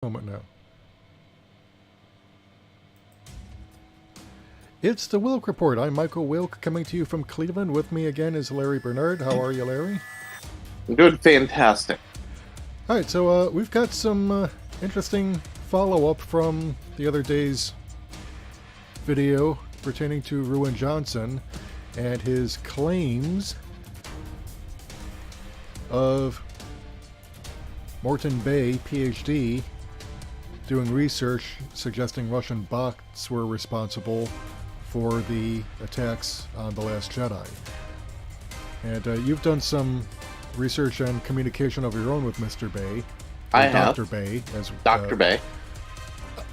Moment now. It's the Wilk Report. I'm Michael Wilk, coming to you from Cleveland. With me again is Larry Bernard. How are you, Larry? Good, fantastic. All right, so we've got some interesting follow-up from the other day's video pertaining to Ruin Johnson and his claims of Morten Bay, PhD, doing research suggesting Russian bots were responsible for the attacks on The Last Jedi. And you've done some research and communication of your own with Mr. Bay. I have. Dr. Bay. Dr. Bay.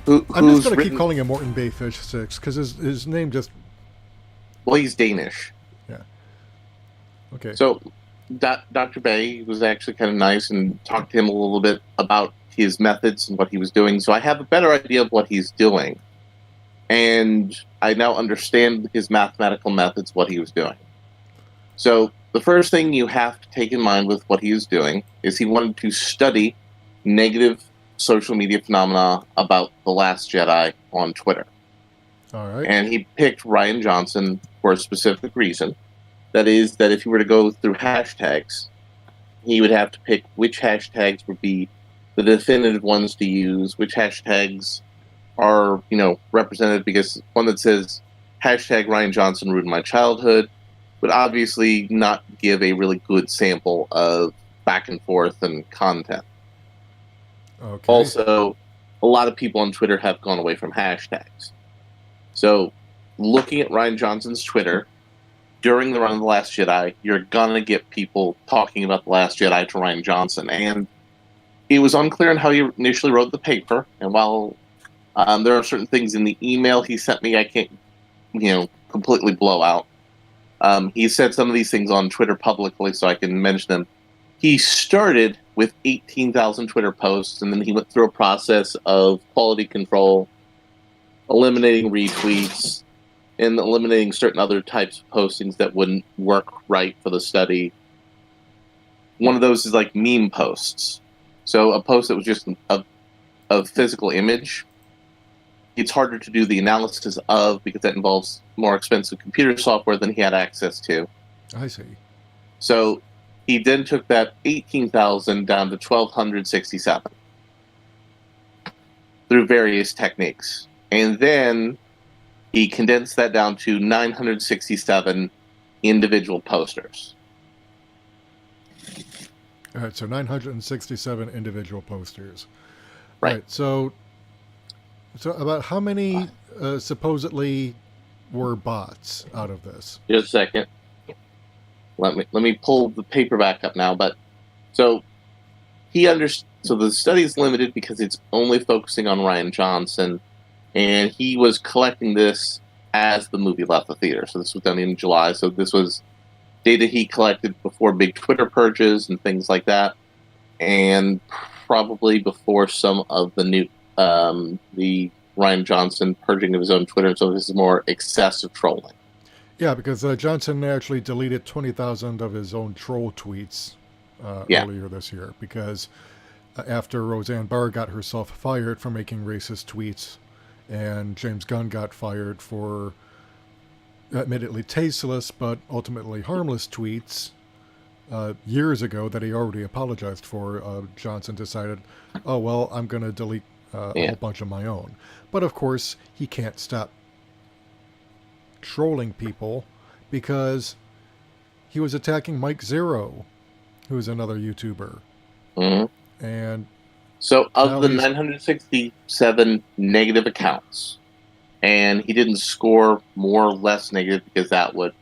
I'm just going to keep calling him Morten Bay Fish Stick because his name just... Well, he's Danish. Yeah. Okay. So, Dr. Bay was actually kind of nice and talked to him a little bit about his methods and what he was doing. So I have a better idea of what he's doing. And I now understand his mathematical methods, what he was doing. So the first thing you have to take in mind with what he was doing is he wanted to study negative social media phenomena about The Last Jedi on Twitter. All right. And he picked Rian Johnson for a specific reason. That is that if he were to go through hashtags, he would have to pick which hashtags would be the definitive ones to use, which hashtags are, represented, because one that says hashtag Rian Johnson ruined my childhood would obviously not give a really good sample of back and forth and content. Okay. Also, a lot of people on Twitter have gone away from hashtags. So, looking at Rian Johnson's Twitter during the run of The Last Jedi, you're gonna get people talking about The Last Jedi to Rian Johnson, and it was unclear on how he initially wrote the paper, and while there are certain things in the email he sent me I can't, completely blow out. He said some of these things on Twitter publicly, so I can mention them. He started with 18,000 Twitter posts, and then he went through a process of quality control, eliminating retweets, and eliminating certain other types of postings that wouldn't work right for the study. One of those is like meme posts. So a post that was just a physical image, it's harder to do the analysis of because that involves more expensive computer software than he had access to. I see. So he then took that 18,000 down to 1,267 through various techniques. And then he condensed that down to 967 individual posters. All right, so 967 individual posters. Right. So about how many supposedly were bots out of this? Just a second. Let me pull the paper back up now. But so so the study is limited because it's only focusing on Rian Johnson, and he was collecting this as the movie left the theater. So this was done in July. So this was data he collected before big Twitter purges and things like that, and probably before some of the new the Rian Johnson purging of his own Twitter. So this is more excessive trolling. Yeah, because Johnson actually deleted 20,000 of his own troll tweets earlier this year because after Roseanne Barr got herself fired for making racist tweets, and James Gunn got fired for admittedly tasteless but ultimately harmless tweets years ago that he already apologized for, Johnson decided, oh, well, I'm going to delete a whole bunch of my own. But of course, he can't stop trolling people because he was attacking Mike Zero, who's another YouTuber. Mm-hmm. And so of the 967 negative accounts, and he didn't score more or less negative because that would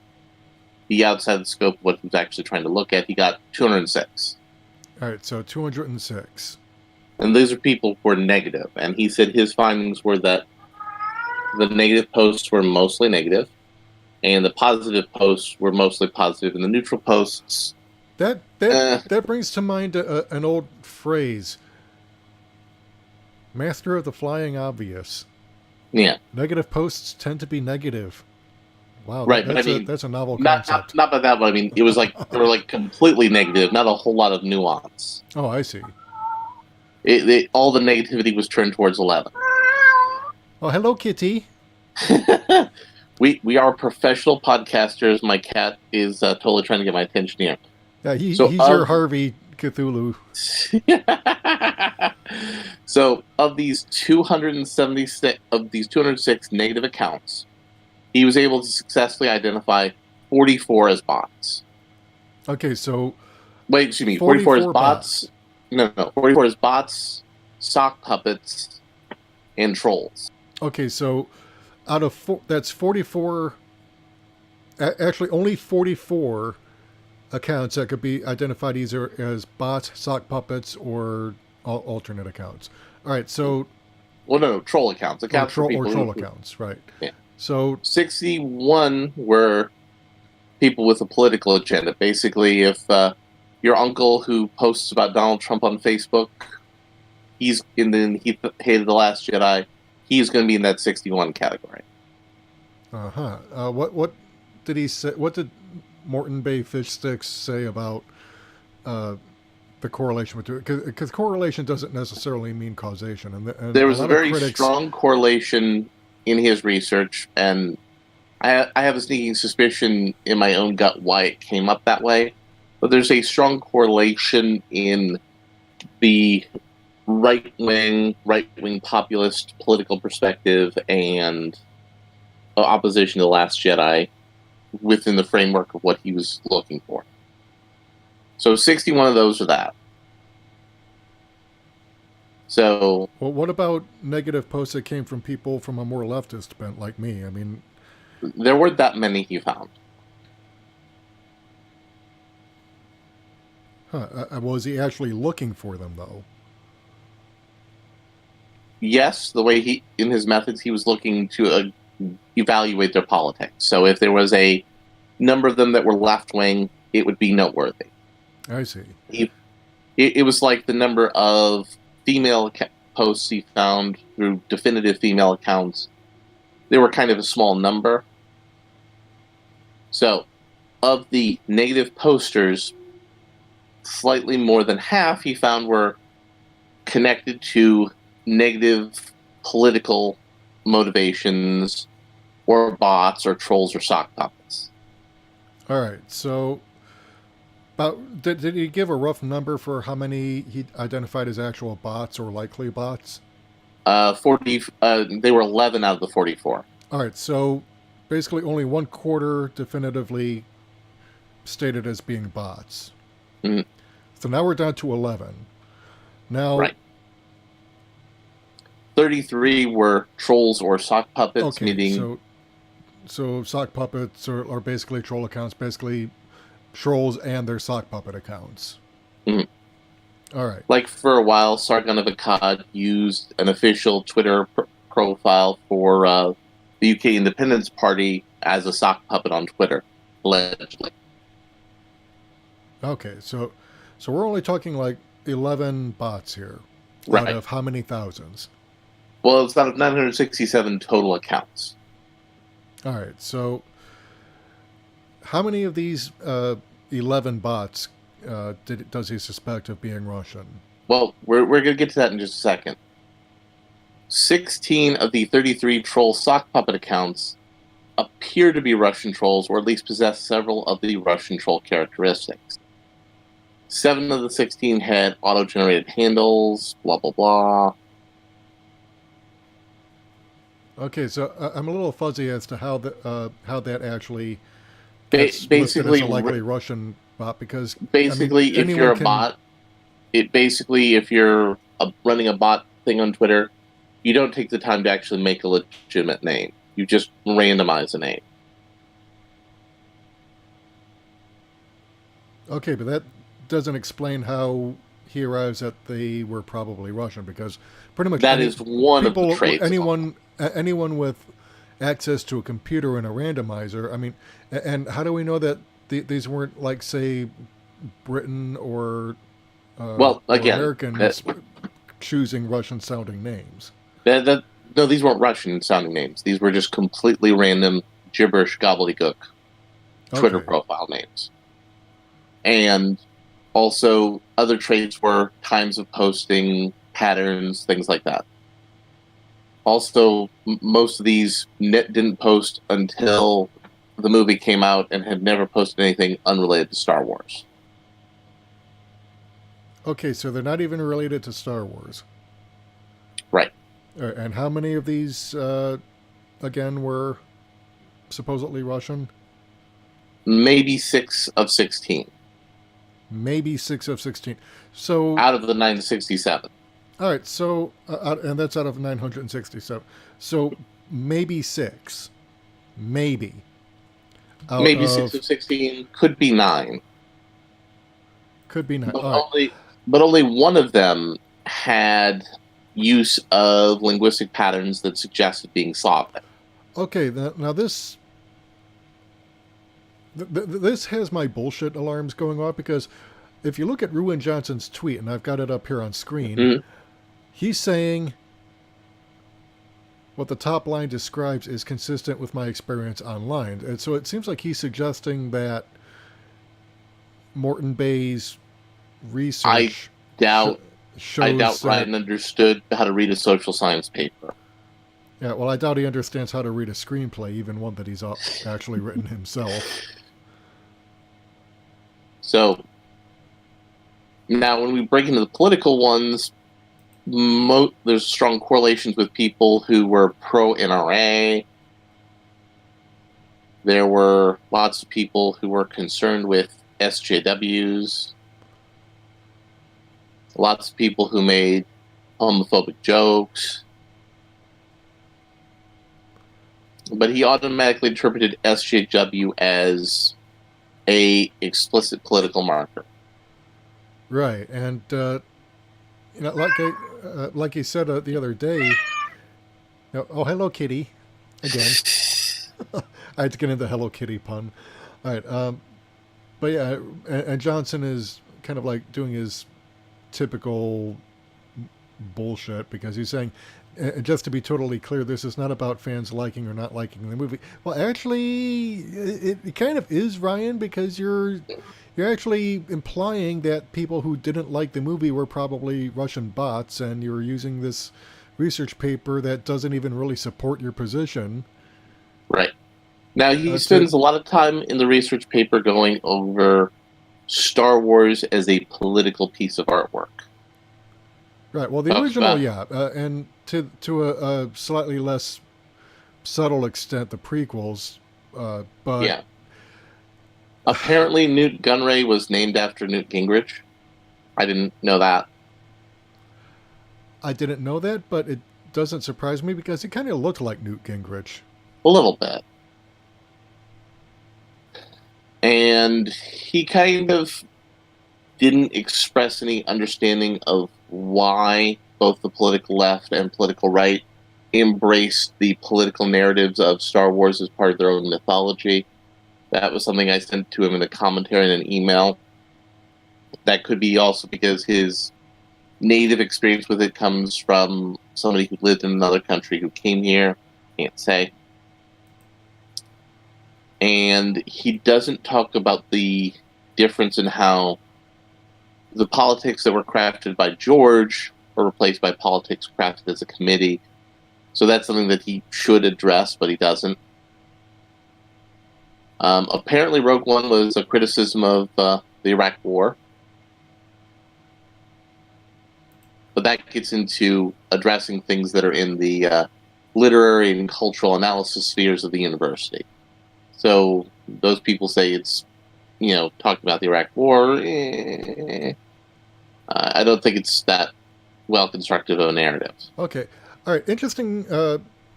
be outside the scope of what he was actually trying to look at, he got 206. All right, so 206. And these are people who were negative. And he said his findings were that the negative posts were mostly negative, and the positive posts were mostly positive, and the neutral posts... That brings to mind an old phrase. Master of the flying obvious. Yeah. Negative posts tend to be negative. Wow, right, that's a novel concept. Not by that, but I mean, it was like, they were like completely negative, not a whole lot of nuance. Oh, I see. all the negativity was turned towards 11. Oh, hello, kitty. We are professional podcasters. My cat is totally trying to get my attention here. Yeah, he's your Harvey Cthulhu. So of these 206 negative accounts, he was able to successfully identify 44 as bots. Okay, so wait, excuse me, 44 as bots. No, 44 as bots, sock puppets, and trolls. Okay, so out of that's 44. Actually, only 44 accounts that could be identified either as bots, sock puppets, or alternate accounts. All right, so no, troll accounts. Accounts right? Yeah. So 61 were people with a political agenda. Basically, if your uncle who posts about Donald Trump on Facebook, he hated The Last Jedi, he's going to be in that 61 category. What did he say? What did Morten Bay Fish Stick say about the correlation between? Because correlation doesn't necessarily mean causation, and there was a very strong correlation in his research, and I have a sneaking suspicion in my own gut why it came up that way. But there's a strong correlation in the right-wing populist political perspective and opposition to The Last Jedi within the framework of what he was looking for. So 61 of those are that. So, well, what about negative posts that came from people from a more leftist bent like me? I mean, there weren't that many he found. Was he actually looking for them, though? Yes, the way in his methods, he was looking to evaluate their politics. So if there was a number of them that were left-wing, it would be noteworthy. I see. It was like the number of female posts he found through definitive female accounts. They were kind of a small number. So, of the negative posters, slightly more than half he found were connected to negative political motivations or bots or trolls or sock puppets. All right, so did he give a rough number for how many he identified as actual bots or likely bots? 40. They were 11 out of the 44. All right, so basically only 1/4 definitively stated as being bots. Mm-hmm. So now we're down to 11. Now, right. 33 were trolls or sock puppets. Okay, meaning so sock puppets are basically troll accounts, basically trolls and their sock puppet accounts. Mm-hmm. All right. Like for a while, Sargon of Akkad used an official Twitter profile for the UK Independence Party as a sock puppet on Twitter, allegedly. Okay, so we're only talking like 11 bots here, right? Out of how many thousands? Well, it's out of 967 total accounts. All right, so how many of these 11 bots does he suspect of being Russian? Well, we're going to get to that in just a second. 16 of the 33 troll sock puppet accounts appear to be Russian trolls, or at least possess several of the Russian troll characteristics. 7 of the 16 had auto-generated handles, blah, blah, blah. Okay, so I'm a little fuzzy as to how that actually gets basically as a likely Russian bot, because basically, if you're a bot, if you're running a bot thing on Twitter, you don't take the time to actually make a legitimate name. You just randomize a name. Okay, but that doesn't explain how he arrives that they were probably Russian, because pretty much that is one of the traits. Anyone with access to a computer and a randomizer, I mean, and how do we know that these weren't, like, say, Britain or Americans choosing Russian-sounding names? No, these weren't Russian-sounding names. These were just completely random gibberish gobbledygook Twitter profile names. And also, other traits were times of posting, patterns, things like that. Also, most of these didn't post until the movie came out and had never posted anything unrelated to Star Wars. Okay, so they're not even related to Star Wars. Right. And how many of these, again, were supposedly Russian? Maybe 6 of 16. Maybe 6 of 16. So out of the 967. All right, so and that's out of 967. So maybe 6, maybe. Maybe 6 of 16, could be 9. Could be 9. But only one of them had use of linguistic patterns that suggested being Slavic. Okay, now this has my bullshit alarms going off, because if you look at Ruin Johnson's tweet, and I've got it up here on screen, he's saying what the top line describes is consistent with my experience online. And so it seems like he's suggesting that Morten Bay's research... I doubt Ryan understood how to read a social science paper. Yeah, well, I doubt he understands how to read a screenplay, even one that he's actually written himself. So, now when we break into the political ones, there's strong correlations with people who were pro-NRA. There were lots of people who were concerned with SJWs. Lots of people who made homophobic jokes. But he automatically interpreted SJW as a explicit political marker. Right, and like he said the other day. Oh, Hello Kitty, again. I had to get into the Hello Kitty pun. All right, but yeah, and Johnson is kind of like doing his typical bullshit, because he's saying, just to be totally clear, this is not about fans liking or not liking the movie. Well, actually, it kind of is, Ryan, because you're actually implying that people who didn't like the movie were probably Russian bots, and you're using this research paper that doesn't even really support your position. Right. Now, he spends a lot of time in the research paper going over Star Wars as a political piece of artwork. Right. Well, the original, yeah, and to a slightly less subtle extent, the prequels, but yeah. Apparently, Newt Gunray was named after Newt Gingrich. I didn't know that. I didn't know that, but it doesn't surprise me, because he kind of looked like Newt Gingrich. A little bit. And he kind of didn't express any understanding of why both the political left and political right embraced the political narratives of Star Wars as part of their own mythology. That was something I sent to him in a commentary and an email. That could be also because his native experience with it comes from somebody who lived in another country who came here. Can't say. And he doesn't talk about the difference in how the politics that were crafted by George were replaced by politics crafted as a committee. So that's something that he should address, but he doesn't. Apparently, Rogue One was a criticism of the Iraq War. But that gets into addressing things that are in the literary and cultural analysis spheres of the university. So those people say it's, talking about the Iraq War. I don't think it's that well-constructed of a narrative. Okay. All right. Interesting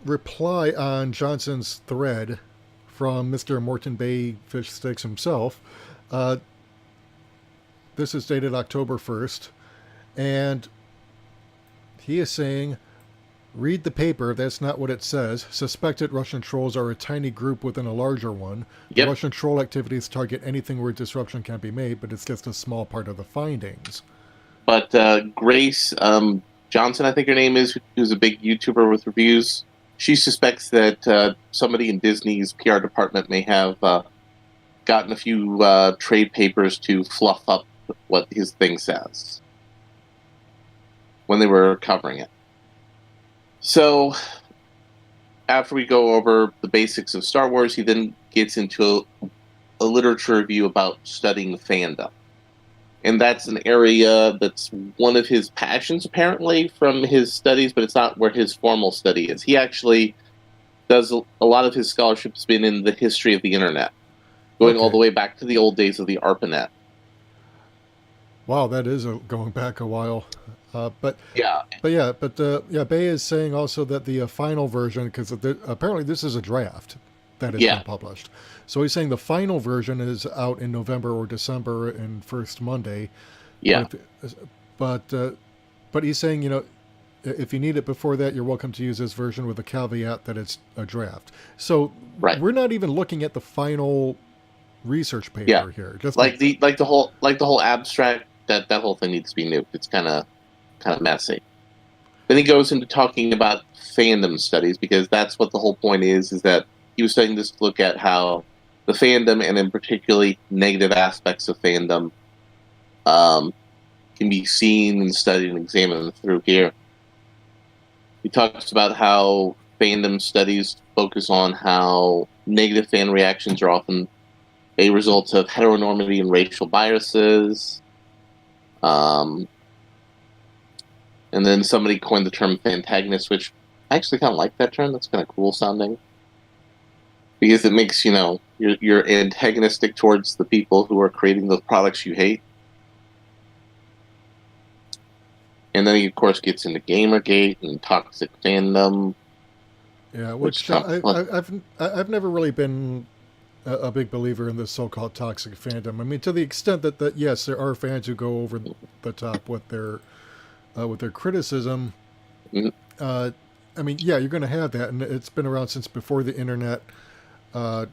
reply on Johnson's thread from Mr. Morten Bay Fish Sticks himself. This is dated October 1st. And he is saying, read the paper, that's not what it says. Suspected Russian trolls are a tiny group within a larger one. Yep. The Russian troll activities target anything where disruption can be made, but it's just a small part of the findings. But Grace Johnson, I think her name is, who's a big YouTuber with reviews, she suspects that somebody in Disney's PR department may have gotten a few trade papers to fluff up what his thing says. when they were covering it. So after we go over the basics of Star Wars, he then gets into a literature review about studying fandom. And that's an area that's one of his passions, apparently, from his studies, but it's not where his formal study is. He actually does a lot of his scholarship has been in the history of the internet, going all the way back to the old days of the ARPANET. Wow, that is going back a while. But yeah, Bay is saying also that the final version, because apparently this is a draft that has been published. So he's saying the final version is out in November or December and first Monday. Yeah. But he's saying, you know, if you need it before that, you're welcome to use this version with a caveat that it's a draft. So we're not even looking at the final research paper here. Just like the whole abstract. That whole thing needs to be nuked. It's kind of messy. Then he goes into talking about fandom studies, because that's what the whole point is that he was starting to look at how the fandom, and in particularly negative aspects of fandom, can be seen and studied and examined through here. He talks about how fandom studies focus on how negative fan reactions are often a result of heteronormity and racial biases. And then somebody coined the term fantagonist, which I actually kind of like that term. That's kind of cool sounding, because it makes, you know, you're antagonistic towards the people who are creating the products you hate. And then he, of course, gets into Gamergate and toxic fandom. Yeah, which I've never really been a big believer in this so-called toxic fandom. I mean, to the extent that yes, there are fans who go over the top with their criticism. Mm-hmm. I mean, yeah, you're going to have that, and it's been around since before the internet. And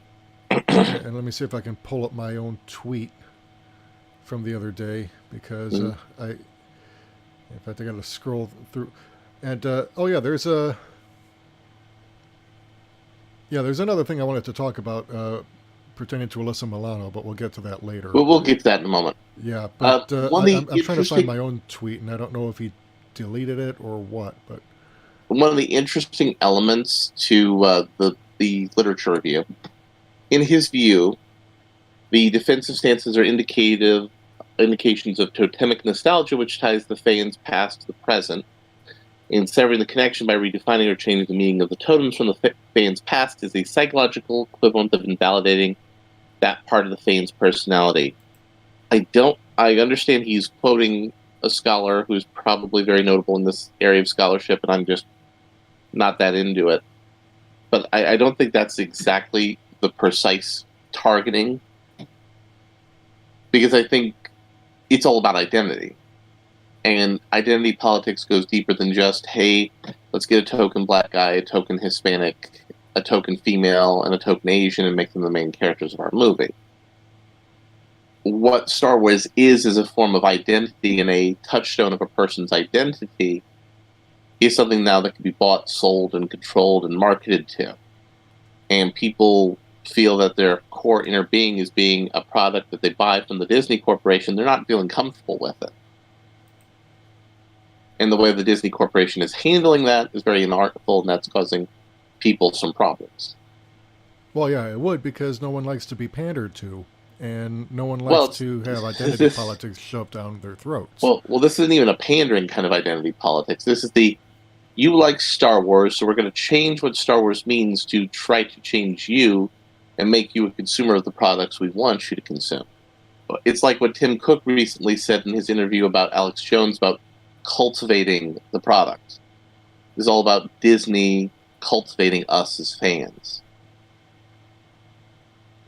let me see if I can pull up my own tweet from the other day, because in fact, I got to scroll through. And there's another thing I wanted to talk about pertaining to Alyssa Milano, but we'll get to that later. We'll get to that in a moment. Yeah, but I'm trying to find my own tweet, and I don't know if he deleted it or what. But one of the interesting elements to the literature review, in his view, the defensive stances are indications of totemic nostalgia, which ties the fan's past to the present, and severing the connection by redefining or changing the meaning of the totems from the fan's past is a psychological equivalent of invalidating that part of the fan's personality. I understand he's quoting a scholar who's probably very notable in this area of scholarship, and I'm just not that into it. But I don't think that's exactly the precise targeting, because I think it's all about identity. And identity politics goes deeper than just, hey, let's get a token black guy, a token Hispanic, a token female, and a token Asian, and make them the main characters of our movie. What Star Wars is a form of identity, and a touchstone of a person's identity is something now that can be bought, sold, and controlled and marketed to. And people feel that their core inner being is being a product that they buy from the Disney Corporation. They're not feeling comfortable with it. And the way the Disney Corporation is handling that is very inartful, and that's causing people some problems. Well, yeah, it would, because no one likes to be pandered to, and no one likes to have identity politics shoved down their throats. Well, this isn't even a pandering kind of identity politics. This is you like Star Wars, so we're going to change what Star Wars means to try to change you and make you a consumer of the products we want you to consume. It's like what Tim Cook recently said in his interview about Alex Jones about cultivating the product. It's all about Disney cultivating us as fans.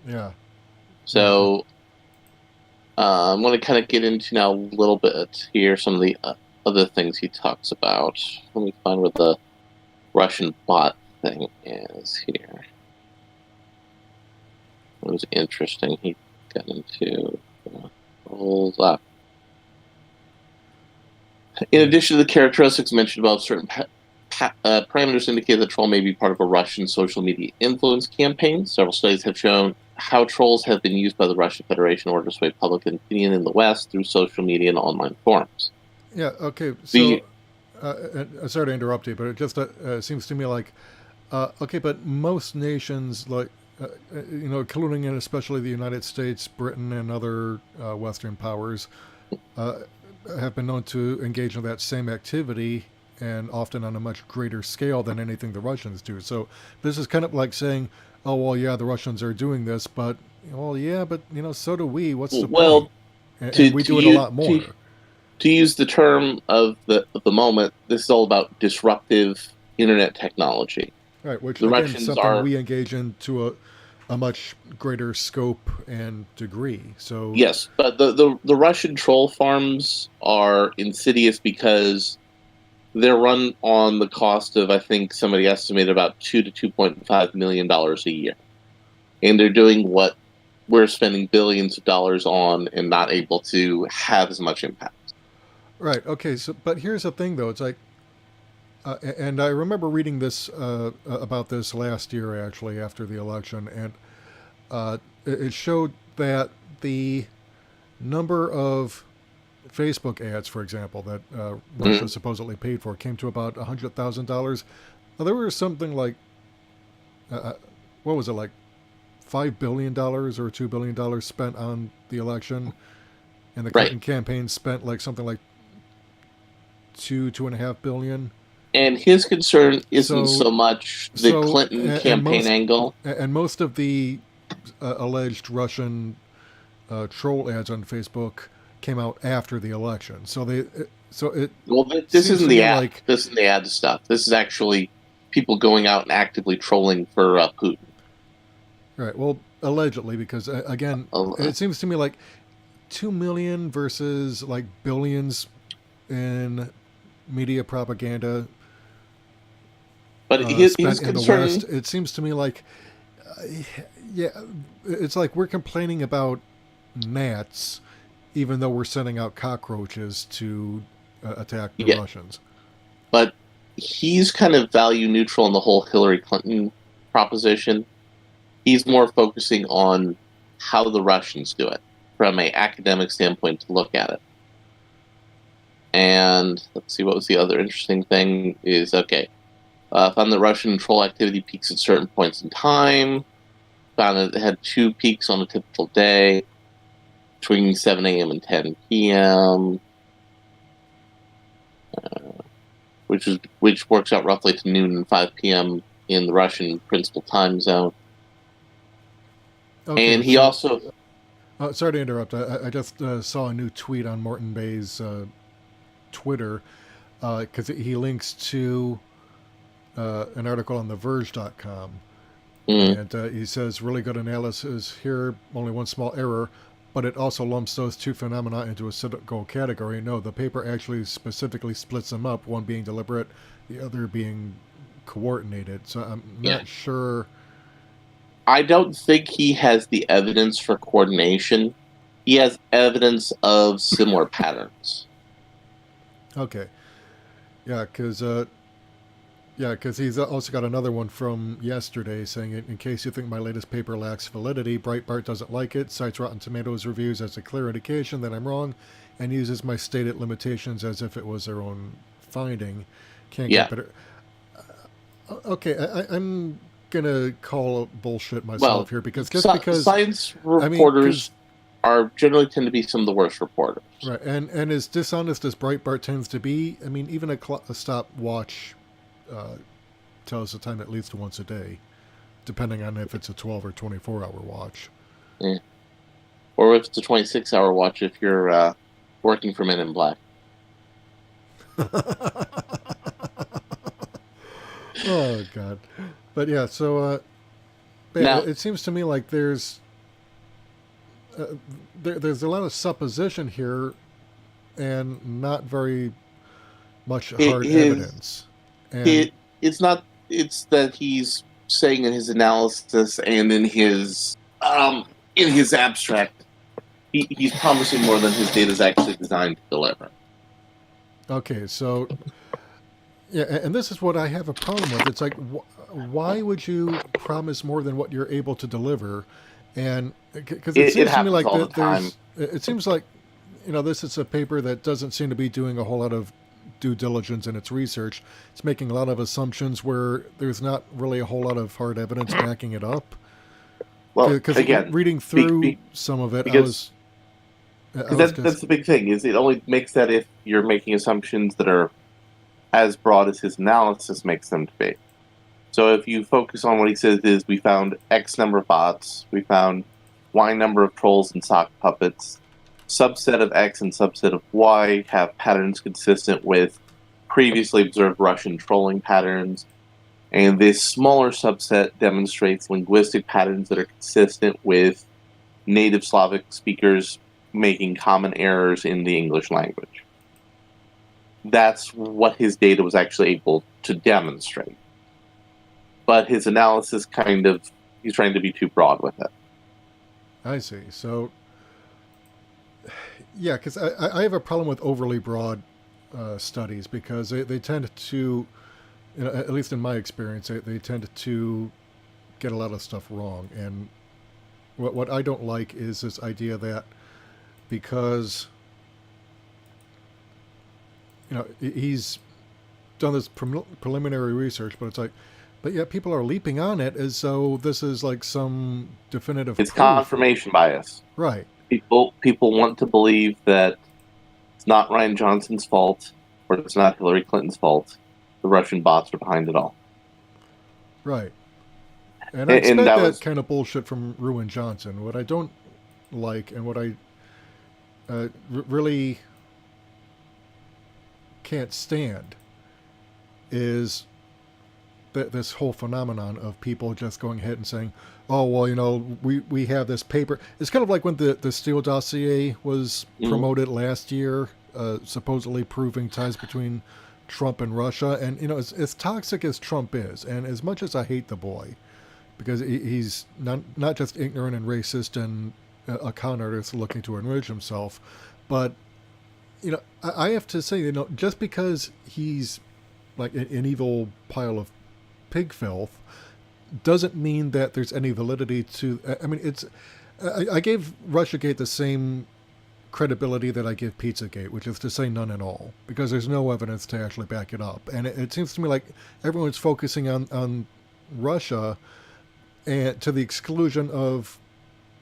Yeah. So I'm going to kind of get into now a little bit here some of the other things he talks about. Let me find where the Russian bot thing is here. It was interesting. He got into rolls up. In addition to the characteristics mentioned above, certain parameters indicate that troll may be part of a Russian social media influence campaign. Several studies have shown how trolls have been used by the Russian Federation in order to sway public opinion in the West through social media and online forums. Yeah, okay. So sorry to interrupt you, but it just seems to me like, okay, but most nations, like, including and especially the United States, Britain, and other Western powers, have been known to engage in that same activity, and often on a much greater scale than anything the Russians do. So this is kind of like saying, oh, well, yeah, the Russians are doing this, but, well, yeah, but, so do we. What's the point? And we do it a lot more. To use the term of the moment, this is all about disruptive internet technology. Right, which again is something we engage in to a much greater scope and degree. So yes, but the Russian troll farms are insidious because they're run on the cost of, I think somebody estimated, about $2 to $2.5 million a year, and they're doing what we're spending billions of dollars on and not able to have as much impact. Right. Okay. So, but here's the thing, though. It's like, and I remember reading this about this last year, actually, after the election, and it showed that the number of Facebook ads, for example, that Russia supposedly paid for came to about $100,000. Now, there was something like, what was it, like $5 billion or $2 billion spent on the election, and the Clinton campaign spent like something like $2.5 billion. And his concern isn't so much the Clinton campaign angle. And most of the alleged Russian troll ads on Facebook came out after the election. So this isn't the ad. This isn't the ad stuff. This is actually people going out and actively trolling for Putin. Right. Well, allegedly, because again, it seems to me like 2 million versus like billions in media propaganda. But his concern, in the West, it seems to me like, yeah, it's like we're complaining about gnats, even though we're sending out cockroaches to attack the Russians. But he's kind of value neutral in the whole Hillary Clinton proposition. He's more focusing on how the Russians do it from an academic standpoint to look at it. And let's see, what was the other interesting thing is, found that Russian troll activity peaks at certain points in time. Found that it had 2 peaks on a typical day between 7 a.m. and 10 p.m., which works out roughly to noon and 5 p.m. in the Russian principal time zone. Okay, and he also... sorry to interrupt. I just saw a new tweet on Morten Bay's Twitter, because he links to an article on TheVerge.com. And he says, really good analysis here, only one small error, but it also lumps those two phenomena into a single category. No, the paper actually specifically splits them up, one being deliberate, the other being coordinated. So I'm not sure... I don't think he has the evidence for coordination. He has evidence of similar patterns. Okay. Yeah, because he's also got another one from yesterday saying, in case you think my latest paper lacks validity, Breitbart doesn't like it, cites Rotten Tomatoes reviews as a clear indication that I'm wrong, and uses my stated limitations as if it was their own finding. Can't get better. Okay, I'm gonna call bullshit myself here because science reporters are generally tend to be some of the worst reporters. Right, and as dishonest as Breitbart tends to be, I mean, even a stopwatch tells the time at least once a day, depending on if it's a 12 or 24-hour watch. Yeah. Or if it's a 26-hour watch if you're working for Men in Black. Oh, God. But yeah, so now, it seems to me like there's a lot of supposition here and not very much hard evidence. And it's that he's saying in his analysis and in his abstract, he's promising more than his data is actually designed to deliver. Okay, so yeah, and this is what I have a problem with. It's like, why would you promise more than what you're able to deliver? And because it seems to me like it seems like this is a paper that doesn't seem to be doing a whole lot of due diligence in its research. It's making a lot of assumptions where there's not really a whole lot of hard evidence backing it up. Well, Because again, reading through some of it, that's the big thing, is it only makes that if you're making assumptions that are as broad as his analysis makes them to be. So if you focus on what he says is, we found X number of bots, we found Y number of trolls and sock puppets, subset of X and subset of Y have patterns consistent with previously observed Russian trolling patterns, and this smaller subset demonstrates linguistic patterns that are consistent with native Slavic speakers making common errors in the English language. That's what his data was actually able to demonstrate. But his analysis he's trying to be too broad with it. I see. So, yeah, because I have a problem with overly broad studies, because they tend to, at least in my experience, they tend to get a lot of stuff wrong. And what I don't like is this idea that because he's done this preliminary research, but it's like, but yet people are leaping on it as though this is like some definitive It's proof. Confirmation bias. Right. People want to believe that it's not Ryan Johnson's fault, or it's not Hillary Clinton's fault. The Russian bots are behind it all. Right. And I expect that kind of bullshit from Ruin Johnson. What I don't like, and what I really can't stand, is this whole phenomenon of people just going ahead and saying, oh, well, we have this paper. It's kind of like when the Steele dossier was promoted last year, supposedly proving ties between Trump and Russia. And, as toxic as Trump is, and as much as I hate the boy, because he's not just ignorant and racist and a con artist looking to enrich himself, but, I have to say, just because he's like an evil pile of pig filth doesn't mean that there's any validity to. I mean, I gave Russiagate the same credibility that I give Pizzagate, which is to say none at all, because there's no evidence to actually back it up. And it seems to me like everyone's focusing on Russia, and to the exclusion of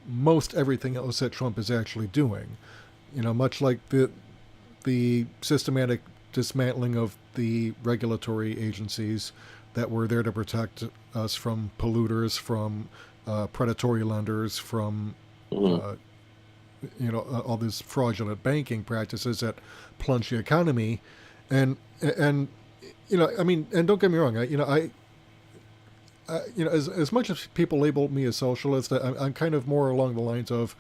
most everything else that Trump is actually doing. Much like the systematic dismantling of the regulatory agencies that were there to protect us from polluters, from predatory lenders, from all these fraudulent banking practices that plunge the economy, and and don't get me wrong, as much as people label me a socialist, I'm kind of more along the lines of,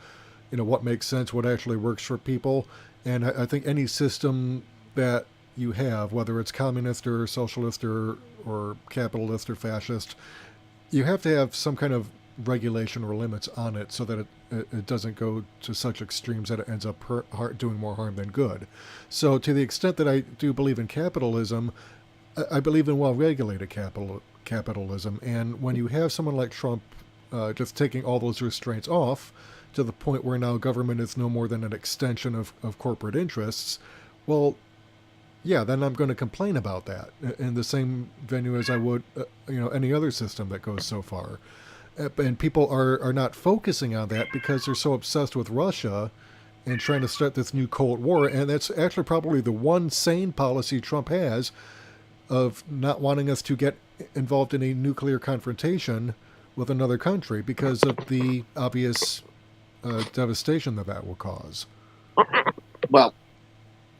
what makes sense, what actually works for people, and I think any system that you have, whether it's communist or socialist or capitalist or fascist, you have to have some kind of regulation or limits on it so that it doesn't go to such extremes that it ends up doing more harm than good. So to the extent that I do believe in capitalism, I believe in well-regulated capitalism. And when you have someone like Trump just taking all those restraints off to the point where now government is no more than an extension of corporate interests, well, yeah, then I'm going to complain about that in the same venue as I would, any other system that goes so far. And people are not focusing on that because they're so obsessed with Russia and trying to start this new Cold War. And that's actually probably the one sane policy Trump has, of not wanting us to get involved in a nuclear confrontation with another country because of the obvious devastation that will cause. Well,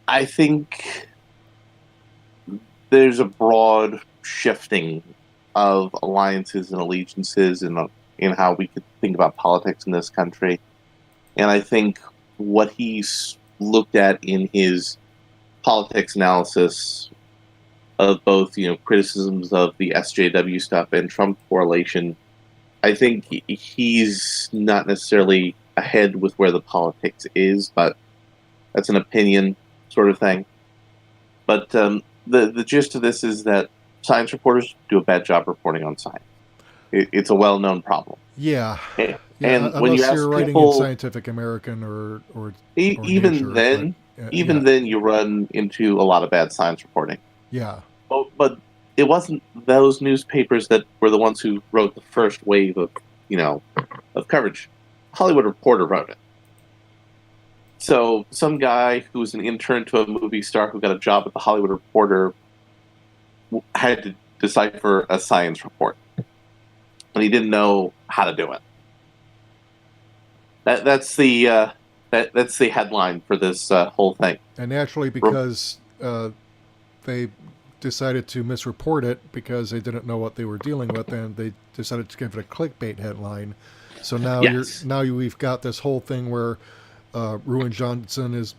I think there's a broad shifting of alliances and allegiances in how we could think about politics in this country. And I think what he's looked at in his politics analysis of both, criticisms of the SJW stuff and Trump correlation, I think he's not necessarily ahead with where the politics is, but that's an opinion sort of thing. But the gist of this is that science reporters do a bad job reporting on science. It's a well-known problem. Yeah. And unless when you ask you're writing people, in Scientific American or even Nature, then, Even then, you run into a lot of bad science reporting. Yeah. Oh, but it wasn't those newspapers that were the ones who wrote the first wave of, of coverage. Hollywood Reporter wrote it. So some guy who was an intern to a movie star who got a job at the Hollywood Reporter had to decipher a science report, and he didn't know how to do it. That's the headline for this whole thing. And naturally, because they decided to misreport it because they didn't know what they were dealing with, and they decided to give it a clickbait headline. So now we've got this whole thing where Ruin Johnson is,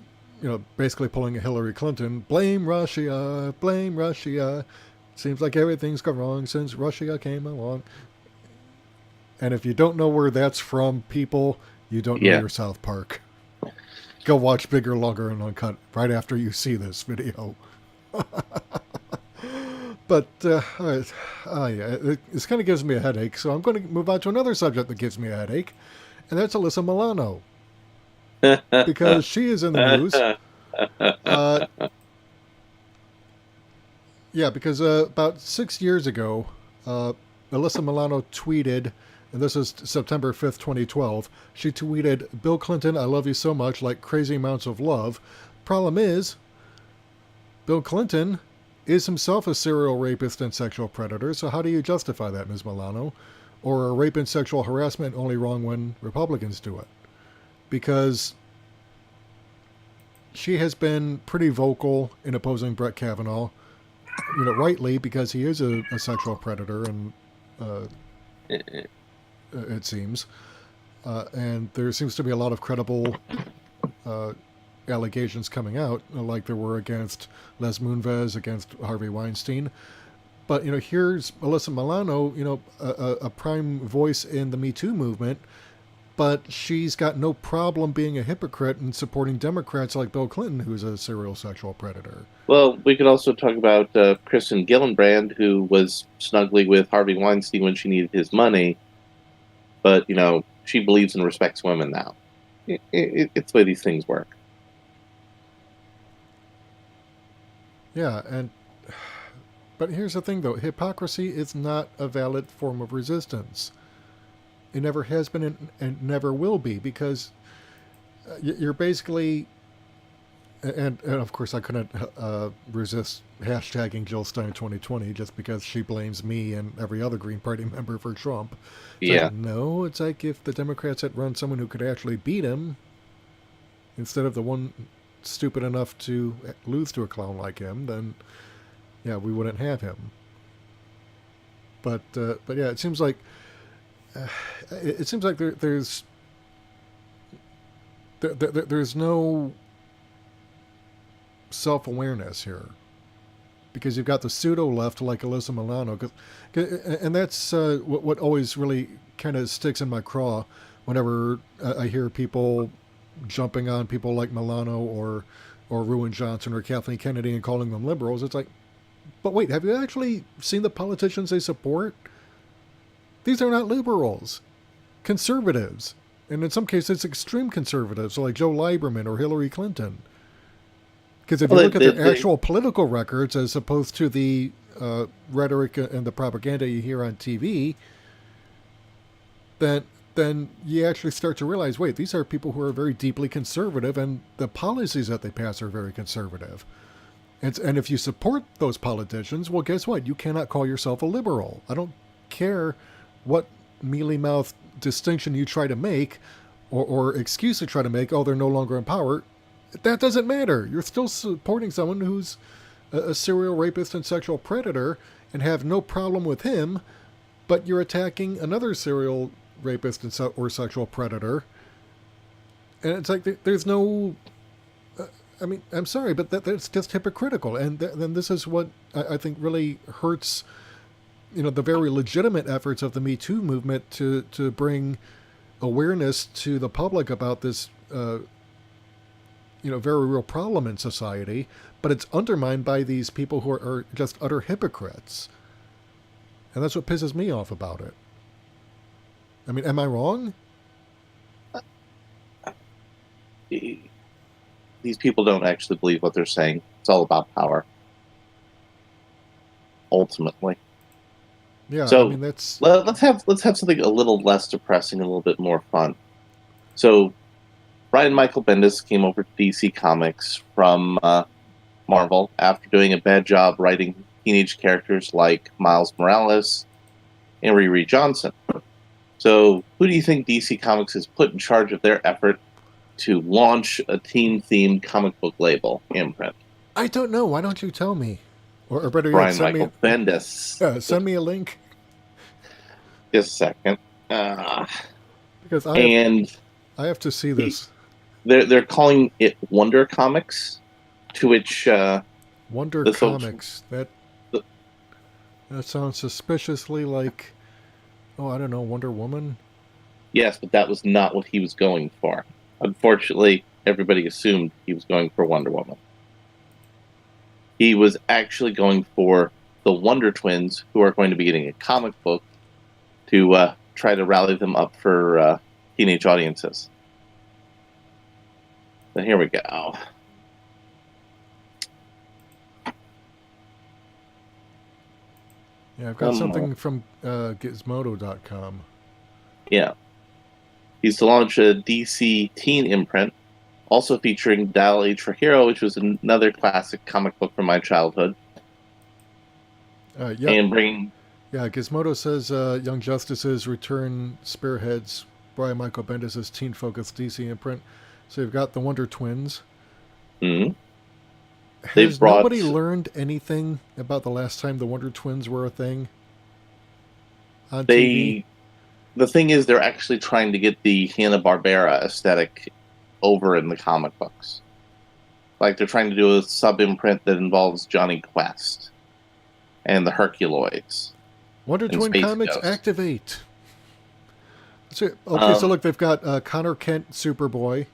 basically pulling a Hillary Clinton. Blame Russia. Blame Russia. Seems like everything's gone wrong since Russia came along. And if you don't know where that's from, people, you don't know your South Park. Go watch Bigger, Longer, and Uncut right after you see this video. But, this kind of gives me a headache, so I'm going to move on to another subject that gives me a headache, and that's Alyssa Milano. Because she is in the news. Because about 6 years ago, Alyssa Milano tweeted, and this is September 5th, 2012, she tweeted, "Bill Clinton, I love you so much, like crazy amounts of love. Problem is, Bill Clinton is himself a serial rapist and sexual predator, so how do you justify that, Ms. Milano? Or are rape and sexual harassment only wrong when Republicans do it?" Because she has been pretty vocal in opposing Brett Kavanaugh, rightly, because he is a sexual predator, and it seems. And there seems to be a lot of credible allegations coming out, like there were against Les Moonves, against Harvey Weinstein. But, here's Alyssa Milano, a prime voice in the Me Too movement, but she's got no problem being a hypocrite and supporting Democrats like Bill Clinton, who's a serial sexual predator. Well, we could also talk about Kristen Gillibrand, who was snuggly with Harvey Weinstein when she needed his money, but, she believes and respects women now. It's the way these things work. Yeah, but here's the thing, though. Hypocrisy is not a valid form of resistance. It never has been and never will be, because you're basically... And of course, I couldn't resist hashtagging Jill Stein 2020 just because she blames me and every other Green Party member for Trump. No, it's like if the Democrats had run someone who could actually beat him, instead of the one stupid enough to lose to a clown like him, then we wouldn't have him. But it seems like there's no self-awareness here, because you've got the pseudo left like Alyssa Milano, and that's what always really kind of sticks in my craw whenever I hear people jumping on people like Milano or Ruin Johnson or Kathleen Kennedy and calling them liberals. It's like, but wait, have you actually seen the politicians they support? These are not liberals, conservatives, and in some cases extreme conservatives like Joe Lieberman or Hillary Clinton. Because if you look at their actual political records as opposed to the rhetoric and the propaganda you hear on TV, then you actually start to realize, wait, these are people who are very deeply conservative, and the policies that they pass are very conservative. And if you support those politicians, well, guess what? You cannot call yourself a liberal. I don't care what mealy-mouthed distinction you try to make or excuse you try to make, they're no longer in power. That doesn't matter. You're still supporting someone who's a serial rapist and sexual predator and have no problem with him, but you're attacking another serial rapist or sexual predator. And it's like there's no... I'm sorry, but that's just hypocritical. And then this is what I think really hurts, the very legitimate efforts of the Me Too movement to bring awareness to the public about this very real problem in society, but it's undermined by these people who are just utter hypocrites. And that's what pisses me off about it. Am I wrong? these people don't actually believe what they're saying. It's all about power, ultimately. Yeah, So I mean that's let's have something a little less depressing and a little bit more fun. So Michael Bendis came over to DC Comics from Marvel after doing a bad job writing teenage characters like Miles Morales and Riri Johnson. So who do you think DC Comics has put in charge of their effort to launch a teen-themed comic book label imprint? I don't know. Why don't you tell me? Or better yet, Michael Bendis. send me a link. Just a second. Because I have to see this. They're calling it Wonder Comics, to which Wonder Comics. That sounds suspiciously like, I don't know, Wonder Woman? Yes, but that was not what he was going for. Unfortunately, everybody assumed he was going for Wonder Woman. He was actually going for the Wonder Twins, who are going to be getting a comic book to try to rally them up for teenage audiences. So here we go. Yeah, I've got something from Gizmodo.com. Yeah. He's to launch a DC teen imprint, also featuring Dial H for Hero, which was another classic comic book from my childhood. Yeah. And bringing... Yeah, Gizmodo says Young Justice's return spearheads Brian Michael Bendis' teen-focused DC imprint. So you've got the Wonder Twins. Mm-hmm. Has nobody learned anything about the last time the Wonder Twins were a thing on TV? The thing is, they're actually trying to get the Hanna-Barbera aesthetic over in the comic books. Like, they're trying to do a sub-imprint that involves Johnny Quest and the Herculoids. Wonder Twin Comics, Ghost. Activate! So look, they've got Connor Kent, Superboy.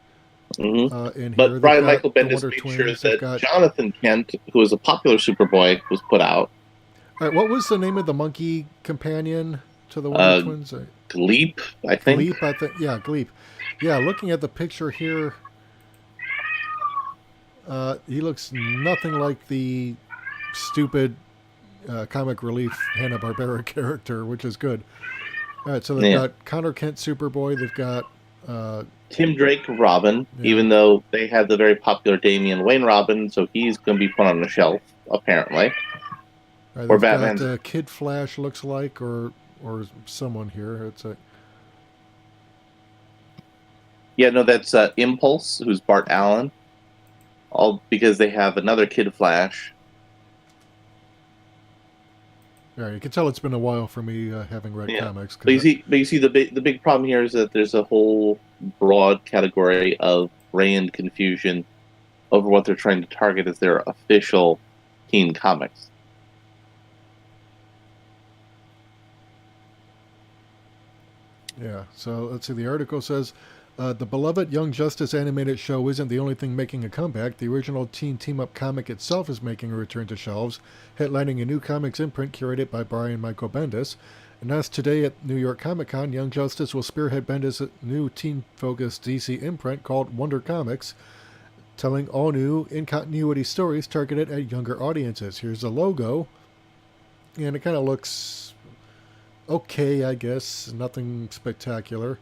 Mm-hmm. In but here. Brian Michael Bendis made sure that Jonathan Kent, who was a popular Superboy, was put out. All right, what was the name of the monkey companion to the Wonder Twins? Gleep, I think. Yeah, Gleep. Yeah, looking at the picture here, he looks nothing like the stupid comic relief Hanna-Barbera character, which is good. All right, so they've got Connor Kent, Superboy. They've got Tim Drake, Robin, even though they had the very popular Damian Wayne Robin, so he's going to be put on the shelf, apparently. Right, or Batman. Got Kid Flash looks like, or someone here. It's a... Yeah, no, that's Impulse, who's Bart Allen. All because they have another Kid Flash. Yeah, you can tell it's been a while for me having read comics. But you see, the big problem here is that there's a whole broad category of brand confusion over what they're trying to target as their official teen comics. Yeah, so let's see. The article says, the beloved Young Justice animated show isn't the only thing making a comeback. The original teen team-up comic itself is making a return to shelves, headlining a new comics imprint curated by Brian Michael Bendis. Announced today at New York Comic Con, Young Justice will spearhead Bendis' new teen-focused DC imprint called Wonder Comics, telling all new, in-continuity stories targeted at younger audiences. Here's the logo, and it kind of looks okay, I guess. Nothing spectacular.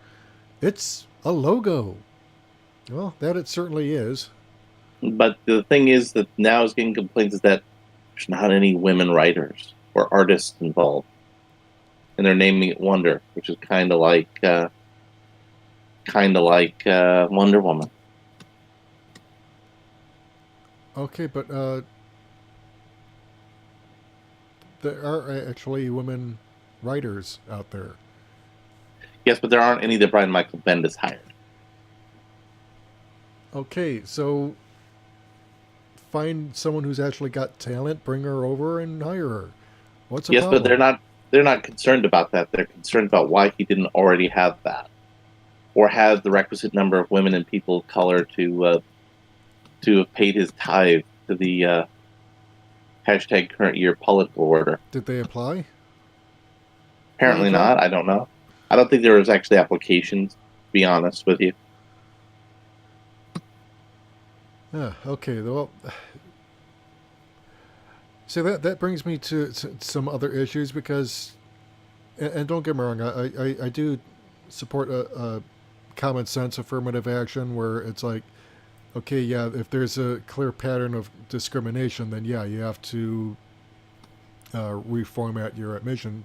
It's a logo. Well, that it certainly is. But the thing is that now is getting complaints is that there's not any women writers or artists involved. And they're naming it Wonder, which is kind of like Wonder Woman. Okay, but there are actually women writers out there. Yes, but there aren't any that Brian Michael Bendis hired. Okay, so find someone who's actually got talent, bring her over, and hire her. What's the problem? But they're not concerned about that. They're concerned about why he didn't already have that, or have the requisite number of women and people of color to have paid his tithe to the hashtag current year political order. Did they apply? Apparently not. I don't know. I don't think there was actually applications, to be honest with you. Yeah. Okay. Well, so that brings me to some other issues because, and don't get me wrong, I do support a common sense affirmative action where it's like, okay, yeah, if there's a clear pattern of discrimination, then yeah, you have to reformat your admission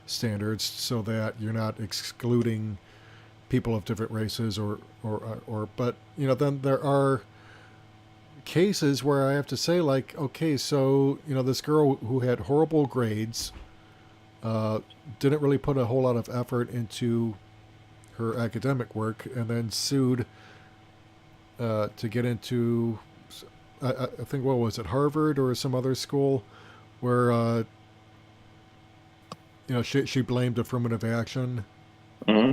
standards so that you're not excluding people of different races or but then there are cases where I have to say, like, okay, so this girl who had horrible grades didn't really put a whole lot of effort into her academic work and then sued to get into I think, what was it, Harvard or some other school where she blamed affirmative action Mm-hmm.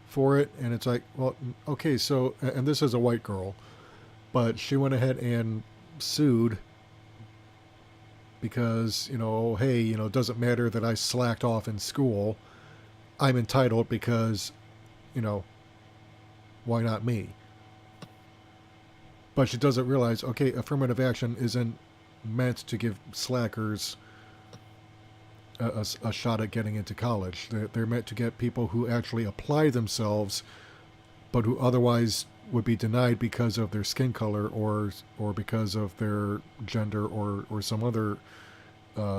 for it, and it's like, well, okay, so, and this is a white girl, but she went ahead and sued because, hey, it doesn't matter that I slacked off in school. I'm entitled because, why not me? But she doesn't realize, okay, affirmative action isn't meant to give slackers a shot at getting into college. They're meant to get people who actually apply themselves, but who otherwise would be denied because of their skin color or because of their gender or some other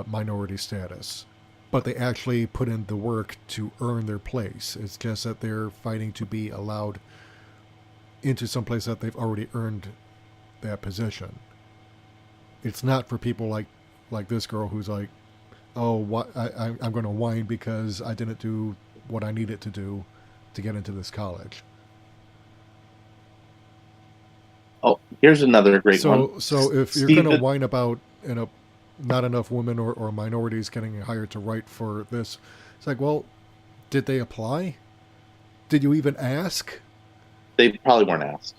minority status. But they actually put in the work to earn their place. It's just that they're fighting to be allowed into some place that they've already earned that position. It's not for people like this girl who's like, oh, I'm going to whine because I didn't do what I needed to do to get into this college. Oh, here's another great one. So if you're going to whine about not enough women or minorities getting hired to write for this, it's like, well, did they apply? Did you even ask? They probably weren't asked.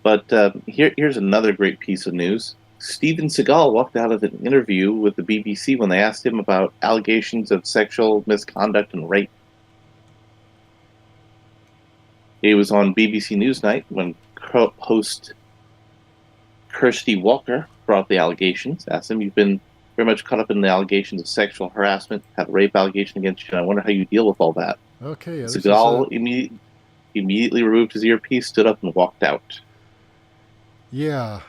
But here's another great piece of news. Steven Seagal walked out of an interview with the BBC when they asked him about allegations of sexual misconduct and rape. He was on BBC Newsnight when host Kirsty Walker brought the allegations, asked him, "You've been very much caught up in the allegations of sexual harassment, had a rape allegation against you, and I wonder how you deal with all that." Okay. Yeah, Seagal immediately removed his earpiece, stood up, and walked out. Yeah.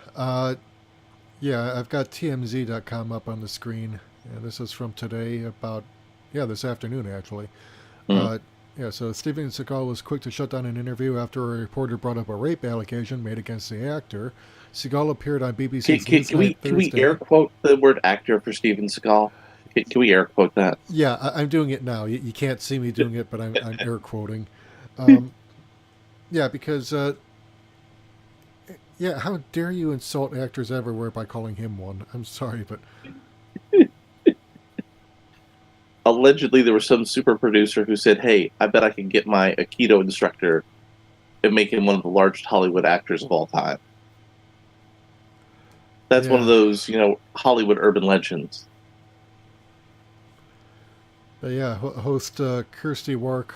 Yeah, I've got TMZ.com up on the screen. Yeah, this is from today this afternoon, actually. So Steven Seagal was quick to shut down an interview after a reporter brought up a rape allegation made against the actor. Seagal appeared on BBC's Newsnight Thursday. Can we air quote the word actor for Steven Seagal? Can we air quote that? Yeah, I'm doing it now. You can't see me doing it, but I'm air quoting. Yeah, because... yeah, how dare you insult actors everywhere by calling him one? I'm sorry, but... Allegedly, there was some super producer who said, "Hey, I bet I can get my Aikido instructor and make him one of the largest Hollywood actors of all time." That's one of those, Hollywood urban legends. But yeah, host Kirsty Wark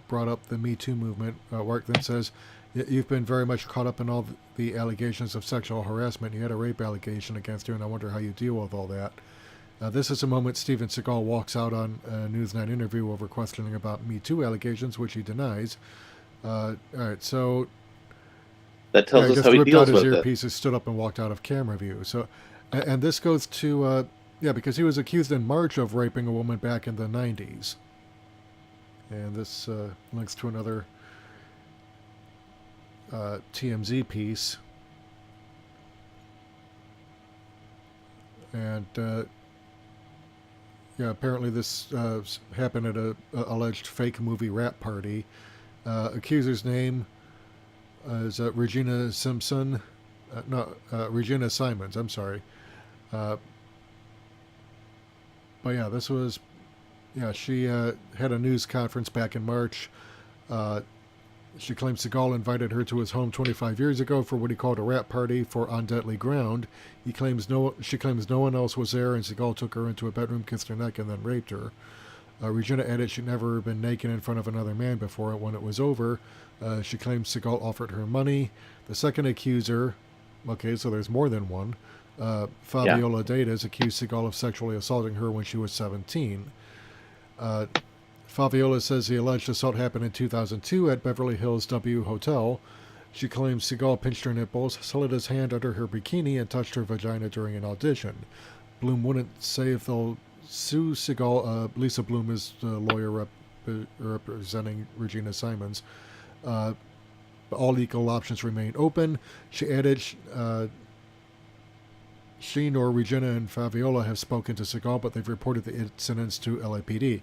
brought up the Me Too movement. Wark then says, "You've been very much caught up in all the allegations of sexual harassment. You had a rape allegation against you, and I wonder how you deal with all that." This is a moment Steven Seagal walks out on a Newsnight interview over questioning about Me Too allegations, which he denies. All right, so... That tells us how he deals with it. He ripped out his earpieces, stood up, and walked out of camera view. So, and this goes to... because he was accused in March of raping a woman back in the 90s. And this links to another TMZ piece. And... apparently this happened at a alleged fake movie rap party. Accuser's name is Regina Simpson. Regina Simons, I'm sorry. But yeah, this was... Yeah, she had a news conference back in March. She claims Seagal invited her to his home 25 years ago for what he called a rap party for on deadly ground. She claims no one else was there, and Seagal took her into a bedroom, kissed her neck, and then raped her. Regina added she'd never been naked in front of another man before. When it was over, she claimed Seagal offered her money. The second accuser, okay, so there's more than one, Fabiola Datas, accused Seagal of sexually assaulting her when she was 17. Fabiola says the alleged assault happened in 2002 at Beverly Hills W Hotel. She claims Seagal pinched her nipples, slid his hand under her bikini, and touched her vagina during an audition. Bloom wouldn't say if they'll sue Seagal. Lisa Bloom is the lawyer representing Regina Simons. All legal options remain open. She added she nor Regina and Fabiola have spoken to Seagal, but they've reported the incidents to LAPD.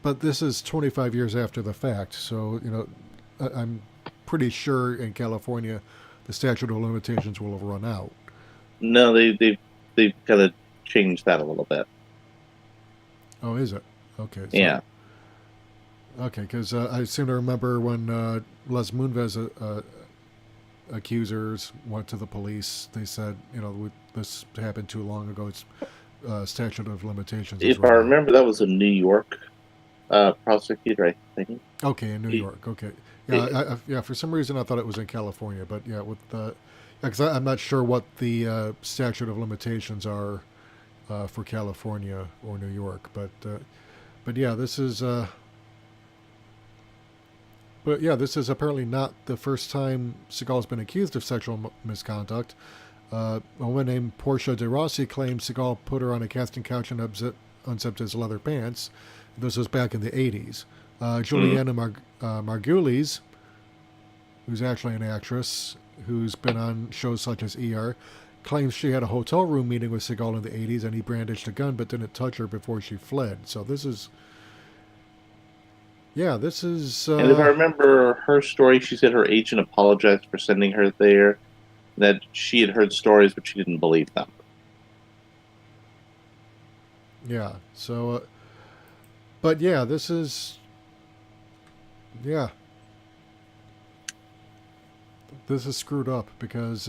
But this is 25 years after the fact, so I'm pretty sure in California the statute of limitations will have run out. No, they've kind of changed that a little bit. Oh, is it? Okay. So, yeah. Okay, because I seem to remember when Les Moonves accusers went to the police, they said, this happened too long ago. It's statute of limitations. If I remember, that was a New York prosecutor, I think. Okay, in New York. Okay. Yeah, for some reason I thought it was in California, but yeah, because I'm not sure what the statute of limitations are for California or New York, but yeah, this is apparently not the first time Seagal's been accused of sexual misconduct. A woman named Portia de Rossi claimed Seagal put her on a casting couch and unzipped his leather pants. This was back in the 80s. Juliana Margulies, who's actually an actress who's been on shows such as ER, claims she had a hotel room meeting with Seagal in the 80s and he brandished a gun but didn't touch her before she fled. So this is... and if I remember her story, she said her agent apologized for sending her there, that she had heard stories but she didn't believe them. Yeah, so... but yeah, this is... yeah. This is screwed up because...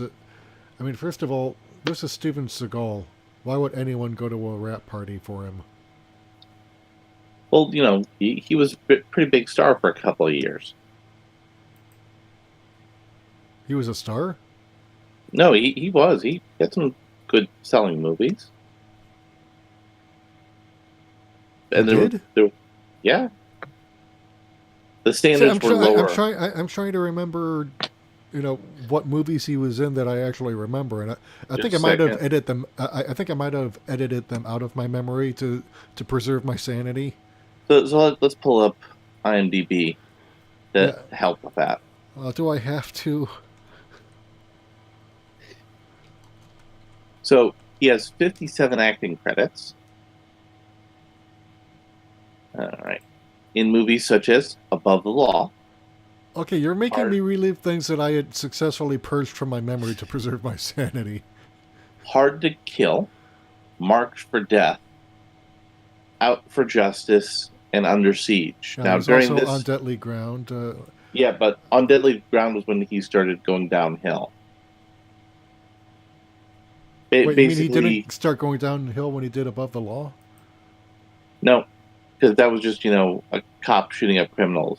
first of all, this is Steven Seagal. Why would anyone go to a rap party for him? Well, he was a pretty big star for a couple of years. He was a star? No, he was. He had some good selling movies. And yeah. The standards were lower. I'm trying to remember, what movies he was in that I actually remember, and I think I might have edited them. I think I might have edited them out of my memory to preserve my sanity. So let's pull up IMDb to help with that. Do I have to? So he has 57 acting credits. All right. In movies such as Above the Law. Okay, you're making me relive things that I had successfully purged from my memory to preserve my sanity. Hard to Kill, Marked for Death, Out for Justice, and Under Siege. Now, during this, On Deadly Ground. Yeah, but On Deadly Ground was when he started going downhill. Wait, you mean he didn't start going downhill when he did Above the Law? No, because that was just, a cop shooting up criminals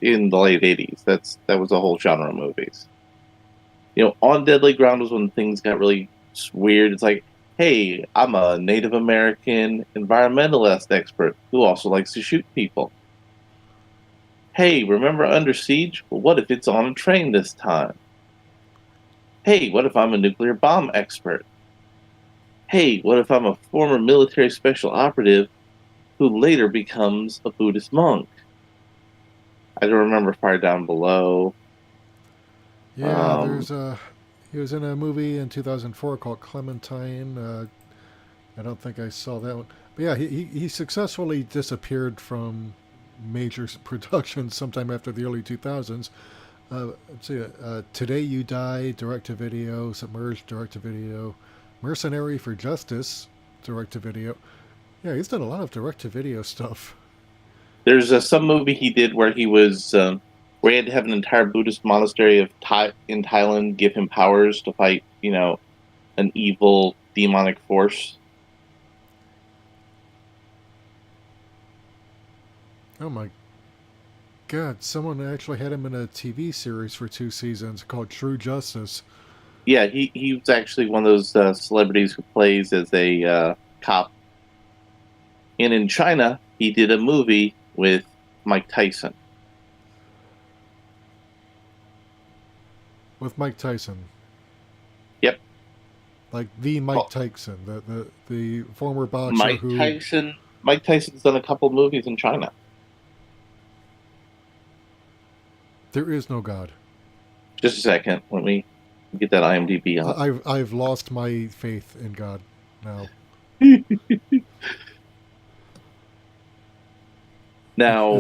in the late 80s. That was a whole genre of movies. On Deadly Ground was when things got really weird. It's like, hey, I'm a Native American environmentalist expert who also likes to shoot people. Hey, remember Under Siege? Well, what if it's on a train this time? Hey, what if I'm a nuclear bomb expert? Hey, what if I'm a former military special operative who later becomes a Buddhist monk? I don't remember Fire Down Below. Yeah, he was in a movie in 2004 called Clementine. I don't think I saw that one. But yeah, he successfully disappeared from major productions sometime after the early 2000s. Let's see, Today You Die, direct-to-video, Submerged, direct-to-video, Mercenary for Justice, direct-to-video. Yeah, he's done a lot of direct-to-video stuff. There's some movie he did where he was... where he had to have an entire Buddhist monastery in Thailand give him powers to fight, an evil demonic force. Oh my God! Someone actually had him in a TV series for 2 seasons called True Justice. Yeah, he was actually one of those celebrities who plays as a cop. And in China, he did a movie with Mike Tyson. With Mike Tyson. Yep. Like the Mike Oh, Tyson, the former boxer Mike who... Tyson. Mike Tyson's done a couple movies in China. There is no God. Just a second. Let me get that IMDb up. I've lost my faith in God now. It's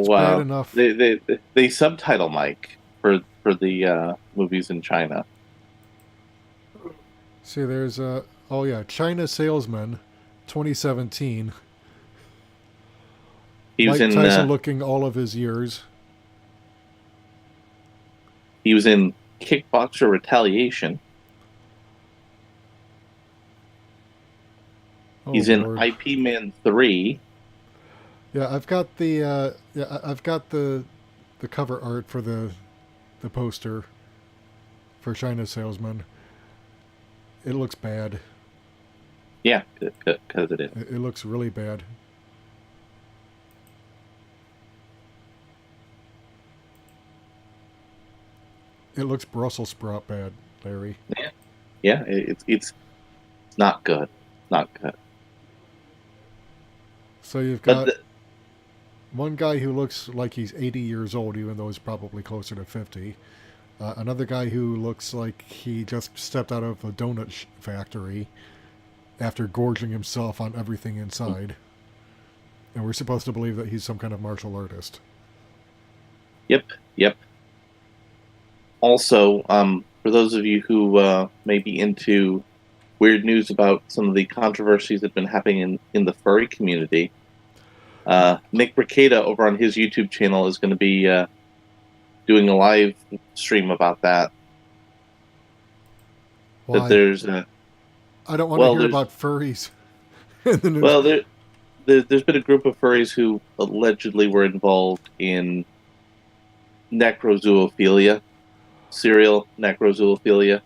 bad Now enough. they subtitle Mike for the movies in China. See, there's a... Oh yeah, China Salesman, 2017. He was Mike in Tyson looking all of his years. Kickboxer Retaliation. Oh He's in Lord. IP Man 3. Yeah, I've got the cover art for the poster for China Salesman. It looks bad. Yeah, because it is. It looks really bad. It looks Brussels sprout bad, Larry. Yeah, it's not good. Not good. So you've But got one guy who looks like he's 80 years old, even though he's probably closer to 50. Another guy who looks like he just stepped out of a donut factory after gorging himself on everything inside. And we're supposed to believe that he's some kind of martial artist. yep. Also, for those of you who may be into weird news about some of the controversies that have been happening in the furry community, Nick Bricada over on his YouTube channel is going to be doing a live stream about that. Why? That there's I don't want to hear about furries in the news. Well, there's been a group of furries who allegedly were involved in necrozoophilia, serial necrozoophilia.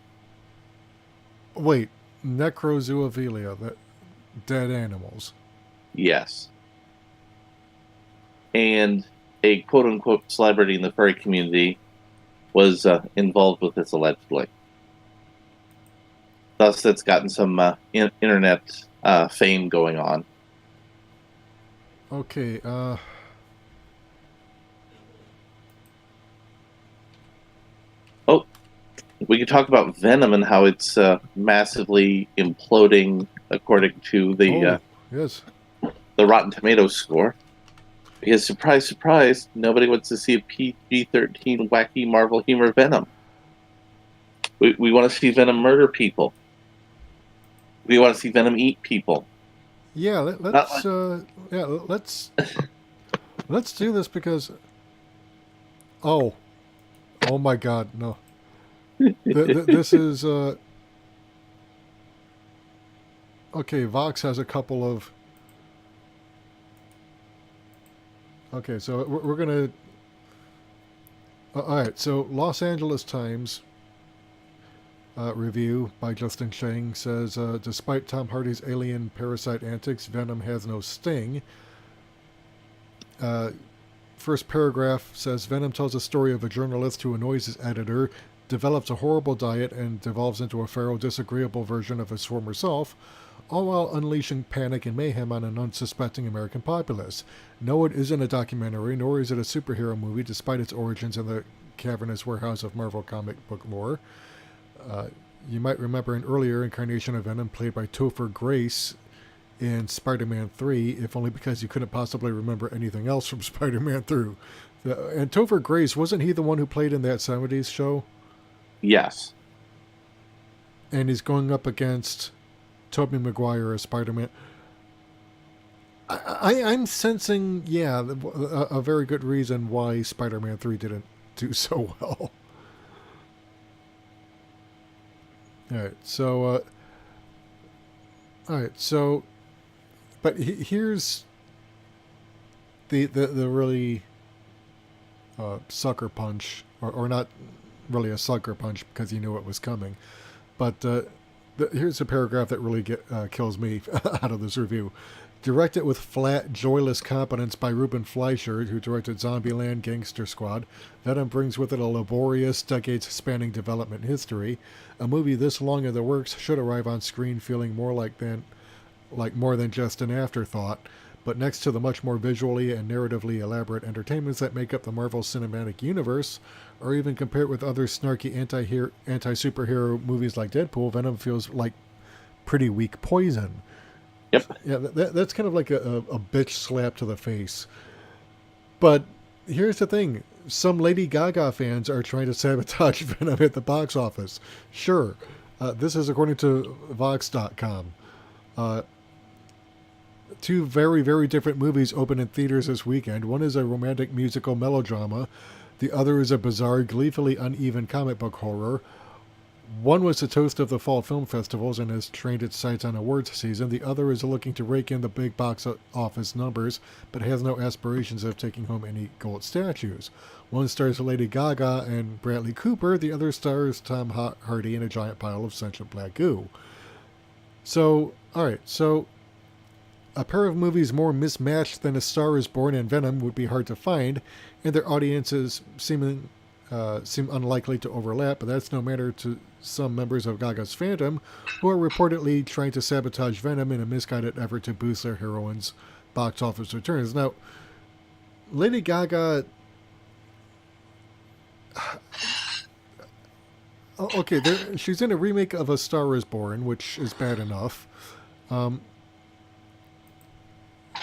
Wait, necrozoophilia, that dead animals. Yes. And a quote-unquote celebrity in the furry community was involved with this allegedly. Thus, that's gotten some internet fame going on. Okay, Oh, we could talk about Venom and how it's massively imploding according to the yes, the Rotten Tomatoes score. Because surprise, surprise, nobody wants to see a PG-13 wacky Marvel humor Venom. We want to see Venom murder people. We want to see Venom eat people. Yeah, let's do this because oh my God, no. This is okay. Vox has a couple of okay, so we're gonna all right. So Los Angeles Times review by Justin Chang says, despite Tom Hardy's alien parasite antics, Venom has no sting. First paragraph says, Venom tells a story of a journalist who annoys his editor, develops a horrible diet, and devolves into a feral, disagreeable version of his former self, all while unleashing panic and mayhem on an unsuspecting American populace. No, it isn't a documentary, nor is it a superhero movie, despite its origins in the cavernous warehouse of Marvel comic book lore. You might remember an earlier incarnation of Venom played by Topher Grace in Spider-Man 3, if only because you couldn't possibly remember anything else from Spider-Man 3. And Topher Grace, wasn't he the one who played in that 70s show? Yes. And he's going up against Tobey Maguire as Spider-Man. I'm sensing, a very good reason why Spider-Man 3 didn't do so well. Alright, so, but here's the really sucker punch, or not really a sucker punch because you knew it was coming, but here's a paragraph that really kills me out of this review. Directed with flat, joyless competence by Ruben Fleischer, who directed Zombieland, Gangster Squad, Venom brings with it a laborious, decades-spanning development history. A movie this long in the works should arrive on screen feeling more like more than just an afterthought. But next to the much more visually and narratively elaborate entertainments that make up the Marvel Cinematic Universe, or even compared with other snarky anti-superhero movies like Deadpool, Venom feels like pretty weak poison. Yep. Yeah, that's kind of like a bitch slap to the face. But here's the thing. Some Lady Gaga fans are trying to sabotage Venom at the box office. Sure. This is according to Vox.com. Two very, very different movies open in theaters this weekend. One is a romantic musical melodrama. The other is a bizarre, gleefully uneven comic book horror. One was the toast of the fall film festivals and has trained its sights on awards season. The other is looking to rake in the big box office numbers, but has no aspirations of taking home any gold statues. One stars Lady Gaga and Bradley Cooper. The other stars Tom Hardy in a giant pile of sentient black goo. So, alright, so a pair of movies more mismatched than A Star is Born and Venom would be hard to find, and their audiences seem unlikely to overlap, but that's no matter to some members of Gaga's fandom who are reportedly trying to sabotage Venom in a misguided effort to boost their heroine's box office returns. Now, Lady Gaga... Okay, she's in a remake of A Star is Born, which is bad enough. But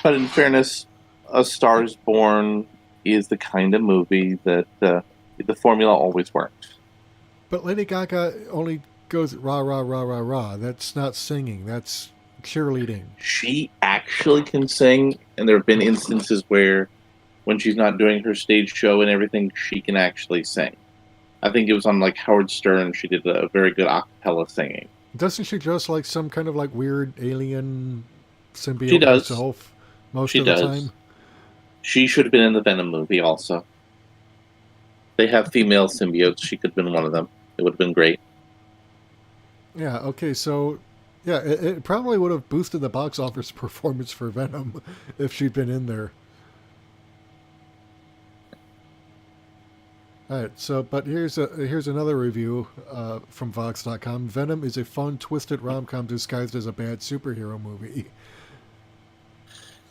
in fairness, A Star is Born is the kind of movie that the formula always works. But Lady Gaga only goes rah, rah, rah, rah, rah. That's not singing. That's cheerleading. She actually can sing, and there have been instances where when she's not doing her stage show and everything, she can actually sing. I think it was on like Howard Stern. She did a very good a cappella singing. Doesn't she dress like some kind of like weird alien symbiote she does. herself most of the time? She should have been in the Venom movie also. They have female symbiotes. She could have been one of them. It would have been great. Yeah, okay, so yeah, it probably would have boosted the box office performance for Venom if she'd been in there. Alright, so, but here's another review from Vox.com. Venom is a fun, twisted rom-com disguised as a bad superhero movie.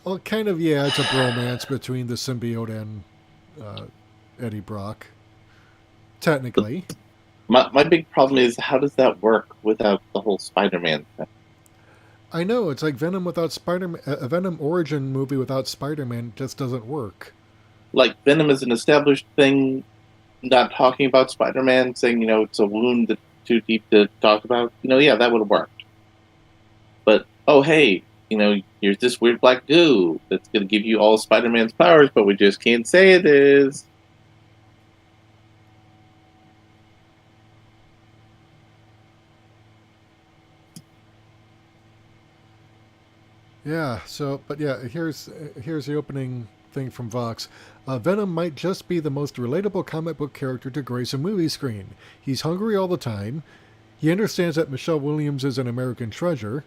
Well, kind of, yeah, it's a bromance between the symbiote and Eddie Brock. Technically. My big problem is, how does that work without the whole Spider-Man thing? I know, it's like Venom without Spider-Man. A Venom origin movie without Spider-Man just doesn't work. Like, Venom is an established thing, not talking about Spider-Man, saying, it's a wound that's too deep to talk about. Yeah, that would have worked. But, oh, hey, here's this weird black goo that's going to give you all Spider-Man's powers, but we just can't say it is. Yeah, so, but yeah, here's the opening thing from Vox. Venom might just be the most relatable comic book character to grace a movie screen. He's hungry all the time. He understands that Michelle Williams is an American treasure.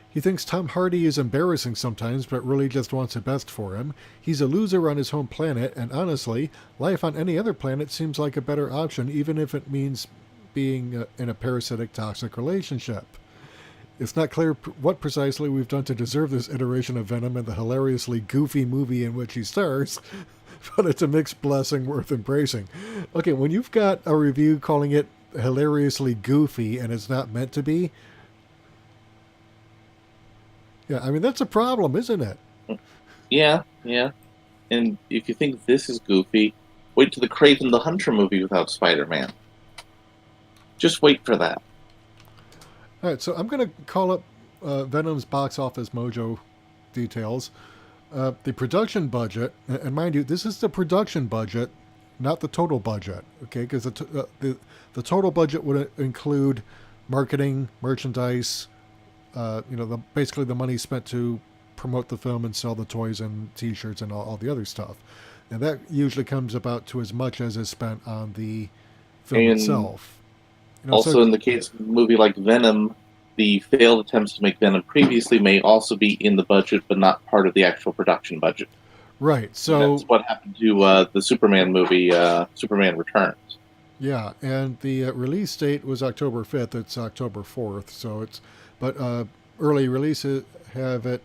He thinks Tom Hardy is embarrassing sometimes, but really just wants the best for him. He's a loser on his home planet, and honestly, life on any other planet seems like a better option, even if it means being in a parasitic, toxic relationship. It's not clear what precisely we've done to deserve this iteration of Venom and the hilariously goofy movie in which he stars, but it's a mixed blessing worth embracing. Okay, when you've got a review calling it hilariously goofy and it's not meant to be, yeah, I mean, that's a problem, isn't it? Yeah. And if you think this is goofy, wait till the Kraven the Hunter movie without Spider-Man. Just wait for that. All right, so I'm going to call up Venom's box office mojo details. The production budget, and mind you, this is the production budget, not the total budget, okay? Because the total budget would include marketing, merchandise, basically the money spent to promote the film and sell the toys and T-shirts and all the other stuff. And that usually comes about to as much as is spent on the film itself. Also, in the case of a movie like Venom, the failed attempts to make Venom previously may also be in the budget, but not part of the actual production budget. Right. So that's what happened to the Superman movie, Superman Returns. Yeah, and the release date was October 5th. It's October 4th. So but early releases have it.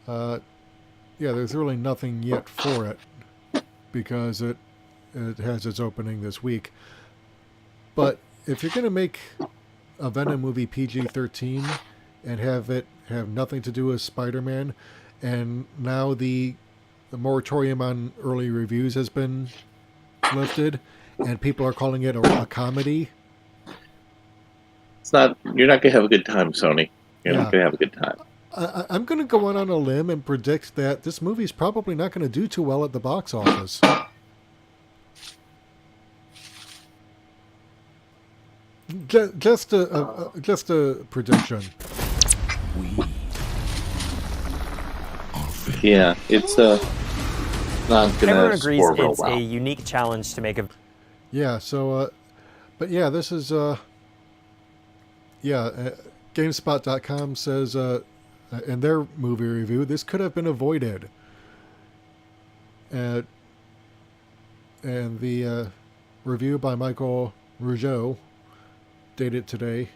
There's really nothing yet for it because it has its opening this week. But if you're going to make a Venom movie PG-13 and have it have nothing to do with Spider-Man, and now the moratorium on early reviews has been lifted, and people are calling it a comedy. It's not. You're not going to have a good time, Sony. You're not going to have a good time. I'm going to go on a limb and predict that this movie's probably not going to do too well at the box office. Just a prediction. Yeah, it's not going to Everyone agrees score real it's well. a unique challenge to make a. Yeah. So, but yeah, this is GameSpot.com says in their movie review, this could have been avoided. And the review by Michael Rougeau, dated today.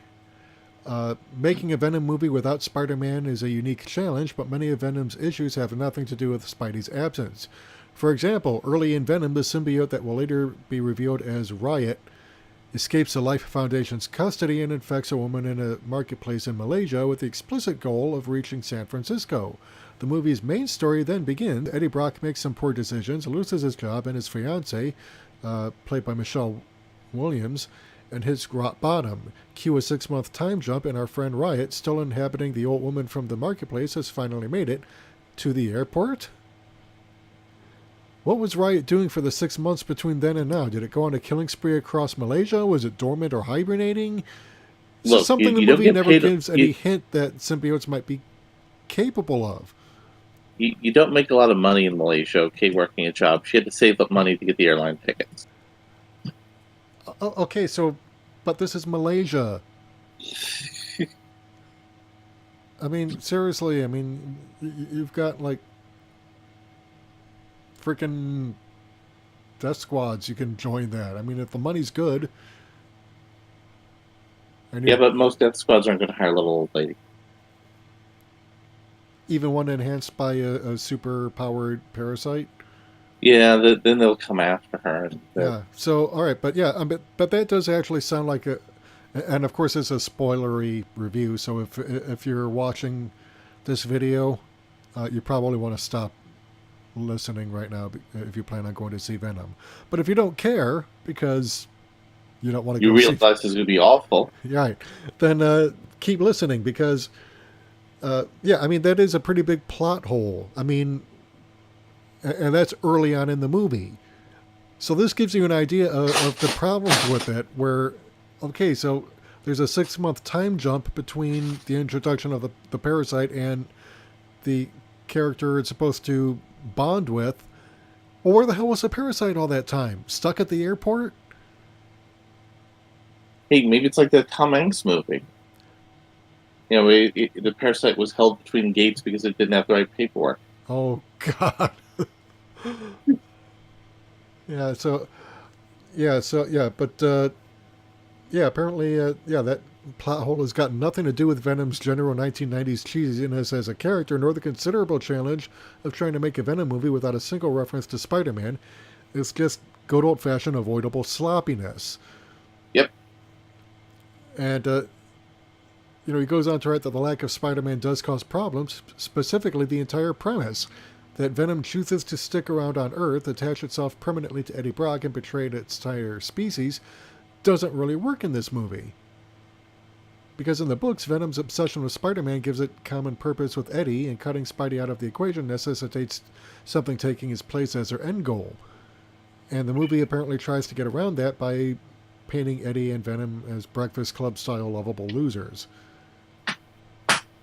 Making a Venom movie without Spider-Man is a unique challenge, but many of Venom's issues have nothing to do with Spidey's absence. For example, early in Venom, the symbiote that will later be revealed as Riot escapes the Life Foundation's custody and infects a woman in a marketplace in Malaysia with the explicit goal of reaching San Francisco. The movie's main story then begins. Eddie Brock makes some poor decisions, loses his job, and his fiancée, played by Michelle Williams, and hits rock bottom. Cue a 6-month time jump, and our friend Riot, still inhabiting the old woman from the marketplace, has finally made it to the airport. What was Riot doing for the 6 months between then and now? Did it go on a killing spree across Malaysia? Was it dormant or hibernating? Look, something the movie never gives any hint that symbiotes might be capable of. You don't make a lot of money in Malaysia, okay, working a job. She had to save up money to get the airline tickets. Okay, but this is Malaysia. I mean, seriously, you've got, like, freaking death squads. You can join that. I mean, if the money's good. Yeah, but most death squads aren't going to hire a little old lady. Even one enhanced by a super-powered parasite? Yeah, then they'll come after her. Yeah. So, all right, but yeah, but that does actually sound like and of course it's a spoilery review. So if you're watching this video, you probably want to stop listening right now if you plan on going to see Venom. But if you don't care because you don't want to, you realize this is going to be awful, right? Then keep listening because, that is a pretty big plot hole. And that's early on in the movie. So this gives you an idea of the problems with it, where, okay, so there's a 6-month time jump between the introduction of the parasite and the character it's supposed to bond with. Well, where the hell was the parasite all that time? Stuck at the airport? Hey, maybe it's like the Tom Hanks movie. You know, the parasite was held between gates because it didn't have the right paperwork. Oh, God. Apparently, that plot hole has got nothing to do with Venom's general 1990s cheesiness as a character, nor the considerable challenge of trying to make a Venom movie without a single reference to Spider-Man. It's just good old-fashioned avoidable sloppiness. Yep. And, he goes on to write that the lack of Spider-Man does cause problems, specifically the entire premise that Venom chooses to stick around on Earth, attach itself permanently to Eddie Brock, and betray its entire species, doesn't really work in this movie. Because in the books, Venom's obsession with Spider-Man gives it common purpose with Eddie, and cutting Spidey out of the equation necessitates something taking his place as their end goal. And the movie apparently tries to get around that by painting Eddie and Venom as Breakfast Club-style lovable losers.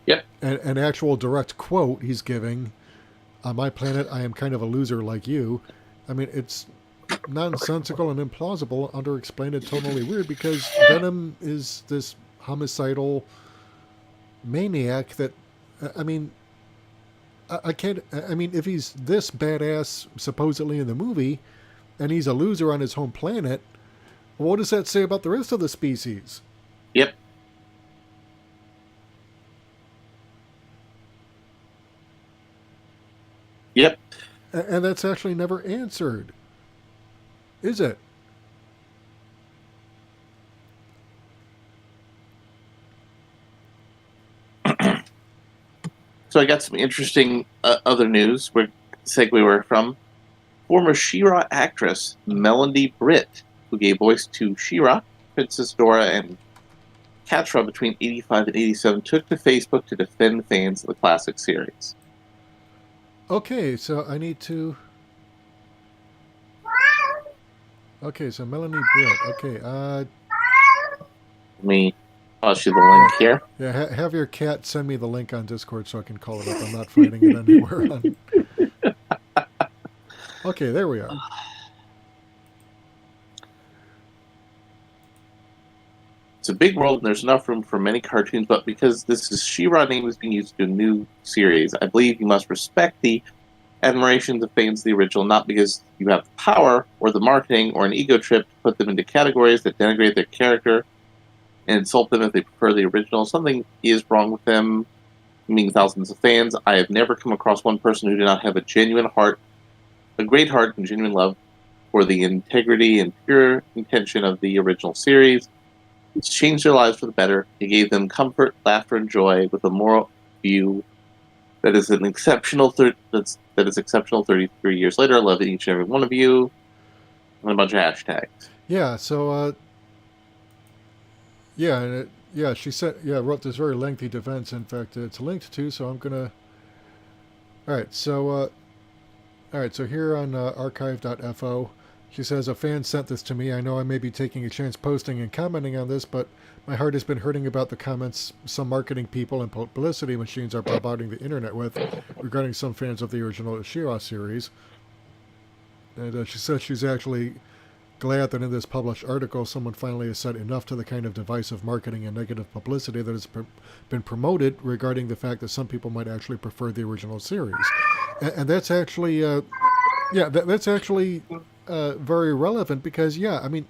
Yep. an actual direct quote he's giving. On my planet, I am kind of a loser like you. I mean, it's nonsensical and implausible, underexplained and totally weird because Venom is this homicidal maniac that, I mean, I can't, I mean, if he's this badass supposedly in the movie and he's a loser on his home planet, what does that say about the rest of the species? Yep. Yep. And that's actually never answered. Is it? So I got some interesting other news. Where segue we're from. Former She-Ra actress Melanie Britt, who gave voice to She-Ra, Princess Dora, and Catra between 85 and 87, took to Facebook to defend fans of the classic series. Okay, so I need to... Okay, so Melanie Britt. Okay, Let me toss you the link here. Yeah, have your cat send me the link on Discord so I can call it up. I'm not finding it anywhere. Okay, there we are. It's a big world, and there's enough room for many cartoons, but because this is She-Ra name is being used to a new series, I believe you must respect the admiration of fans of the original, not because you have the power or the marketing or an ego trip to put them into categories that denigrate their character and insult them if they prefer the original. Something is wrong with them, meaning thousands of fans. I have never come across one person who did not have a genuine heart, a great heart and genuine love for the integrity and pure intention of the original series. It's changed their lives for the better. It gave them comfort, laughter, and joy with a moral view that is an exceptional. That is exceptional. 33 years later, I love each and every one of you, and a bunch of hashtags. Yeah. So, she said, wrote this very lengthy defense. In fact, it's linked to. So I'm gonna. All right. So here on archive.fo. She says, a fan sent this to me. I know I may be taking a chance posting and commenting on this, but my heart has been hurting about the comments some marketing people and publicity machines are bombarding the internet with regarding some fans of the original She-Ra series. And she says she's actually glad that in this published article, someone finally has said enough to the kind of divisive marketing and negative publicity that has been promoted regarding the fact that some people might actually prefer the original series. And that's actually, that's actually... very relevant because, I mean,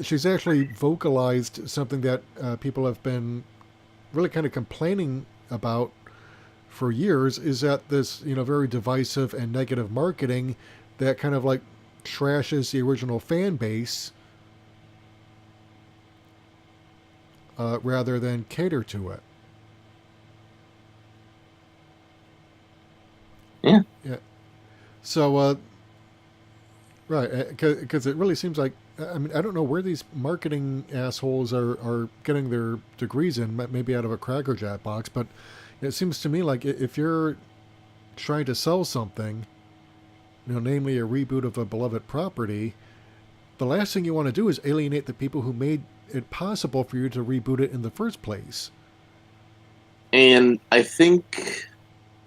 she's actually vocalized something that people have been really kind of complaining about for years, is that this, very divisive and negative marketing that kind of like trashes the original fan base rather than cater to it. Yeah. Yeah. So, right, because it really seems like, I mean, I don't know where these marketing assholes are getting their degrees in, maybe out of a Cracker Jack box, but it seems to me like if you're trying to sell something, namely a reboot of a beloved property, the last thing you want to do is alienate the people who made it possible for you to reboot it in the first place. And I think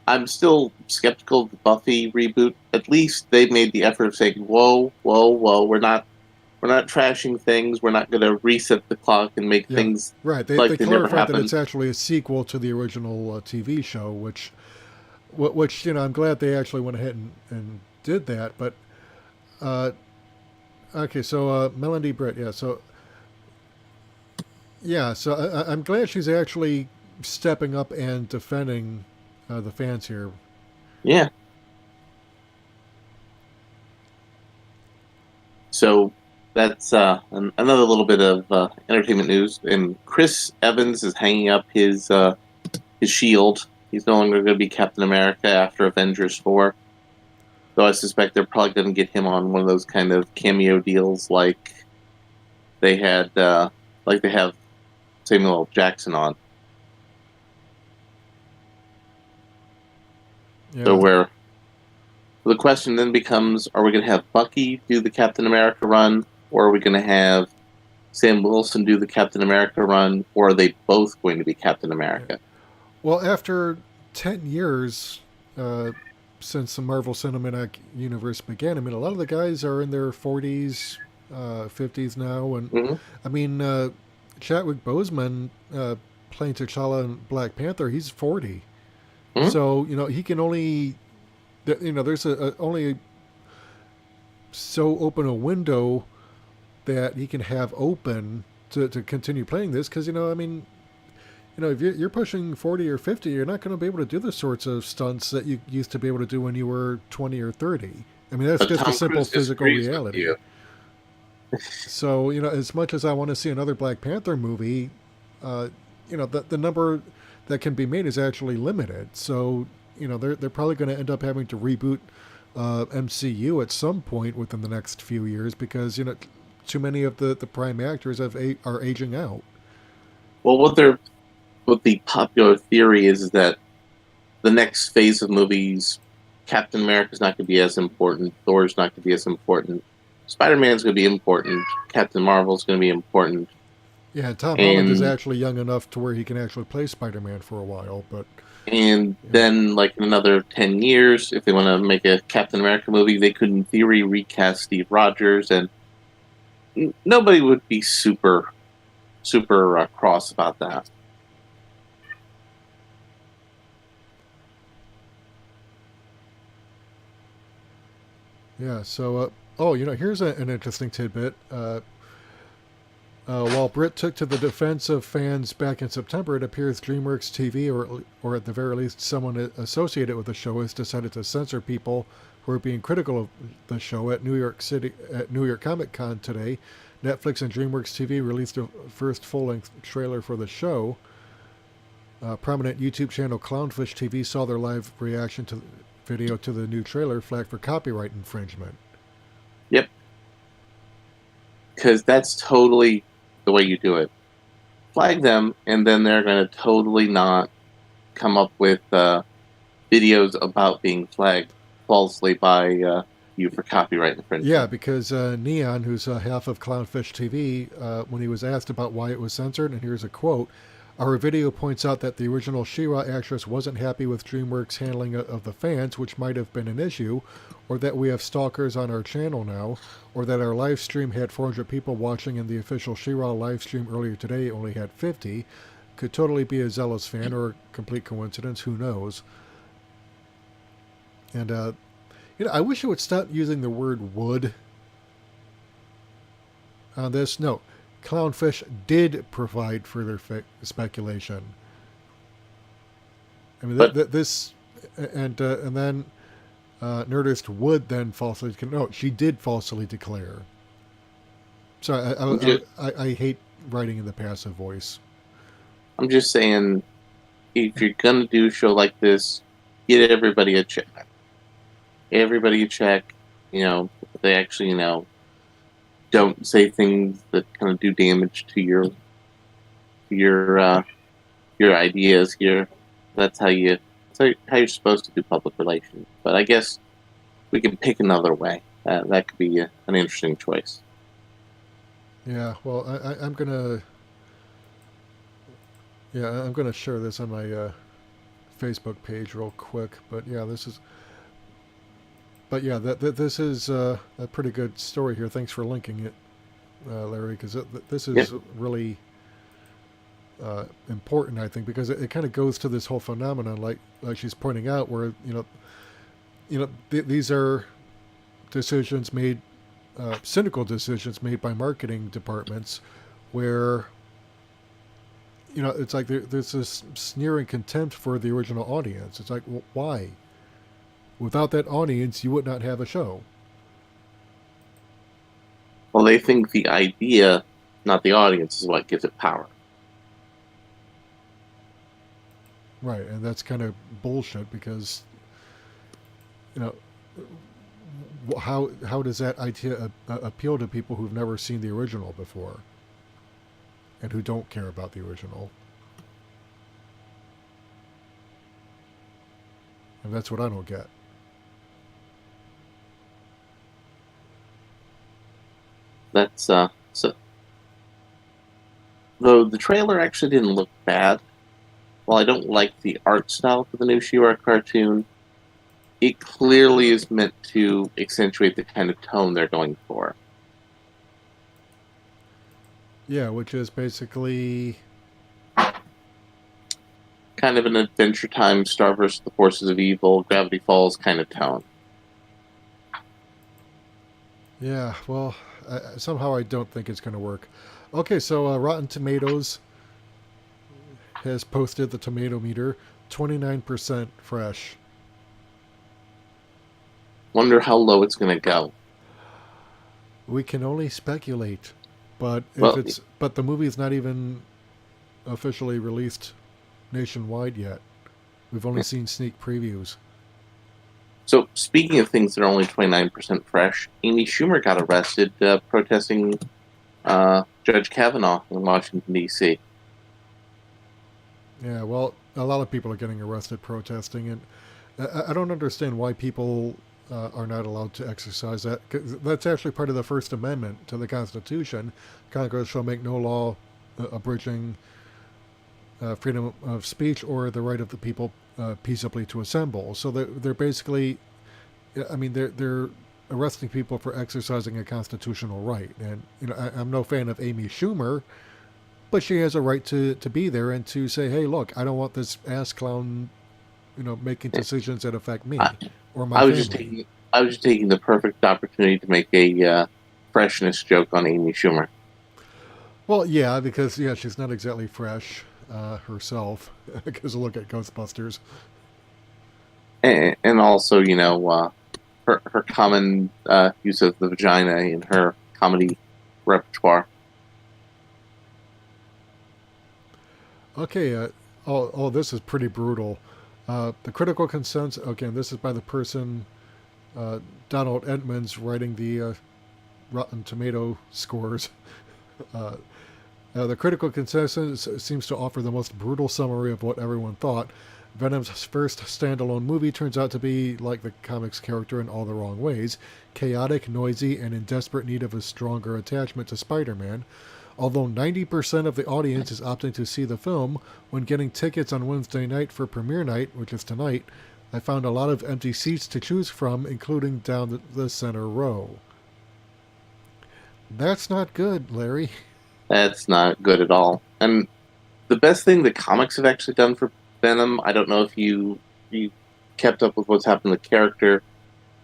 I'm still skeptical of the Buffy reboot. At least they made the effort of saying, whoa, we're not trashing things. We're not going to reset the clock and make things right. They clarified that it's actually a sequel to the original TV show, which I'm glad they actually went ahead and did that. But okay, so Melanie Britt, so I'm glad she's actually stepping up and defending the fans here. Yeah. So that's another little bit of entertainment news. And Chris Evans is hanging up his shield. He's no longer going to be Captain America after Avengers 4. So I suspect they're probably going to get him on one of those kind of cameo deals like they had, like they have Samuel L. Jackson on. Yeah. So where the question then becomes, are we going to have Bucky do the Captain America run, or are we going to have Sam Wilson do the Captain America run, or are they both going to be Captain America? Well, after 10 years since the Marvel Cinematic Universe began, I mean, a lot of the guys are in their 40s, 50s now. And, Hmm. I mean, Chadwick Boseman playing T'Challa in Black Panther, he's 40. Hmm. So, he can only, there's only so open a window that he can have open to continue playing this because, I mean, if you're pushing 40 or 50, you're not going to be able to do the sorts of stunts that you used to be able to do when you were 20 or 30. I mean, that's But just a Tom simple Cruise physical disagrees with reality. you. So, as much as I want to see another Black Panther movie, the number that can be made is actually limited. So, they're probably going to end up having to reboot MCU at some point within the next few years because, too many of the prime actors are aging out. Well, what the popular theory is that the next phase of movies, Captain America's not going to be as important, Thor's not going to be as important, Spider-Man's going to be important, Captain Marvel's going to be important, Yeah, Tom Holland is and actually young enough to where he can actually play Spider-Man for a while, but then like in another 10 years, if they want to make a Captain America movie, they could in theory recast Steve Rogers, and nobody would be super cross about that. yeah. So, here's an interesting tidbit. While Britt took to the defense of fans back in September, it appears DreamWorks TV, or at the very least someone associated with the show, has decided to censor people who are being critical of the show at New York Comic Con today. Netflix and DreamWorks TV released a first full-length trailer for the show. Prominent YouTube channel Clownfish TV saw their live reaction to video to the new trailer, flagged for copyright infringement. Yep. Because that's totally the way you do it. Flag them, and then they're going to totally not come up with videos about being flagged falsely by you for copyright infringement. Yeah, because Neon, who's half of Clownfish TV, when he was asked about why it was censored, and here's a quote, "Our video points out that the original She-Ra actress wasn't happy with DreamWorks' handling of the fans, which might have been an issue, or that we have stalkers on our channel now, or that our live stream had 400 people watching and the official She-Ra live stream earlier today only had 50. Could totally be a zealous fan or a complete coincidence, who knows." And, I wish it would stop using the word would on this. No, Clownfish did provide further speculation. I mean, this, and then Nerdist would then falsely. No, she did falsely declare. So I hate writing in the passive voice. I'm just saying, if you're gonna do a show like this, get everybody a check. Everybody a check. They actually, don't say things that kind of do damage to your ideas here. That's how you're supposed to do public relations. But I guess we can pick another way. That could be an interesting choice. Yeah, well, I'm gonna share this on my Facebook page real quick. But yeah, this is a pretty good story here. Thanks for linking it, Larry, because this is really important, I think, because it kind of goes to this whole phenomenon, like she's pointing out, where these are decisions made, cynical decisions made by marketing departments, where it's like there's this sneering contempt for the original audience. It's like, well, why? Without that audience, you would not have a show. Well, they think the idea, not the audience, is what gives it power. Right, and that's kind of bullshit because, how does that idea appeal to people who've never seen the original before and who don't care about the original? And that's what I don't get. That's so. Though the trailer actually didn't look bad. while I don't like the art style for the new She-Ra cartoon, it clearly is meant to accentuate the kind of tone they're going for. Yeah, which is basically kind of an Adventure Time, Star vs. the Forces of Evil, Gravity Falls kind of tone. Yeah, well, somehow I don't think it's going to work. Okay, so Rotten Tomatoes has posted the tomato meter, 29% fresh. Wonder how low it's going to go. We can only speculate, but Well, but the movie is not even officially released nationwide yet. We've only seen sneak previews. So, speaking of things that are only 29% fresh, Amy Schumer got arrested protesting Judge Kavanaugh in Washington, D.C. Yeah, well, a lot of people are getting arrested protesting, and I don't understand why people are not allowed to exercise that. 'Cause that's actually part of the First Amendment to the Constitution. Congress shall make no law abridging freedom of speech or the right of the people peaceably to assemble. So they're basically, I mean, they're arresting people for exercising a constitutional right. And I'm no fan of Amy Schumer, but she has a right to be there and to say, hey, look, I don't want this ass clown, making decisions that affect me or my family. I was just taking the perfect opportunity to make a freshness joke on Amy Schumer. Well, yeah, because she's not exactly fresh herself. Because look at Ghostbusters. And also, her common use of the vagina in her comedy repertoire. Okay, this is pretty brutal. The critical consensus, again, this is by the person, Donald Edmonds, writing the Rotten Tomato scores. The critical consensus seems to offer the most brutal summary of what everyone thought. Venom's first standalone movie turns out to be like the comics character in all the wrong ways, chaotic, noisy, and in desperate need of a stronger attachment to Spider-Man. Although 90% of the audience is opting to see the film, when getting tickets on Wednesday night for premiere night, which is tonight, I found a lot of empty seats to choose from, including down the center row. That's not good, Larry. That's not good at all. And the best thing the comics have actually done for Venom, I don't know if you kept up with what's happened to the character.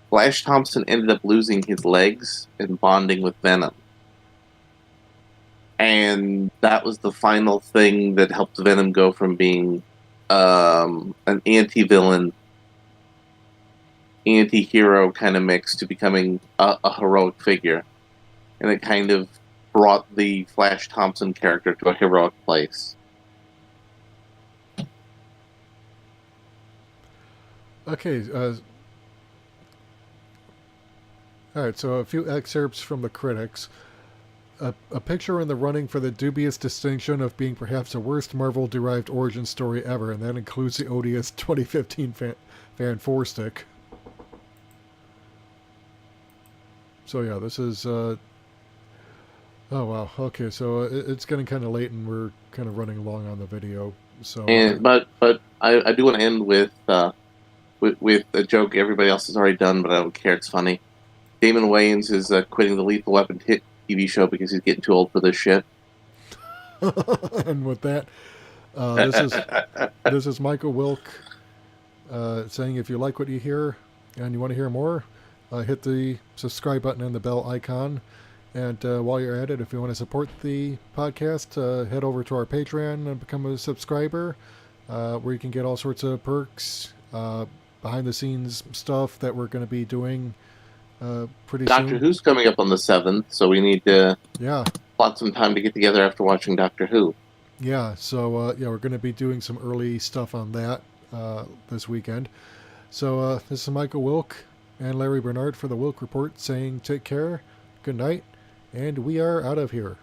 Flash Thompson ended up losing his legs and bonding with Venom. And that was the final thing that helped Venom go from being an anti-villain, anti-hero kind of mix to becoming a heroic figure. And it kind of brought the Flash Thompson character to a heroic place. Okay, alright, so a few excerpts from the critics. A picture in the running for the dubious distinction of being perhaps the worst Marvel-derived origin story ever, and that includes the odious 2015 Fan 4 Stick. So yeah, this is... oh wow, okay, so it's getting kind of late and we're kind of running long on the video. So, but I do want to end with a joke everybody else has already done, but I don't care, it's funny. Damon Wayans is quitting the Lethal Weapon hit TV show because he's getting too old for this shit. And with that, this is Michael Wilk saying, if you like what you hear and you want to hear more, hit the subscribe button and the bell icon. And while you're at it, if you want to support the podcast, head over to our Patreon and become a subscriber, where you can get all sorts of perks, behind-the-scenes stuff that we're going to be doing pretty soon. Doctor Who's coming up on the 7th, so we need to plot some time to get together after watching Doctor Who. Yeah, so we're going to be doing some early stuff on that this weekend. So this is Michael Wilk and Larry Bernard for the Wilk Report saying take care, good night, and we are out of here.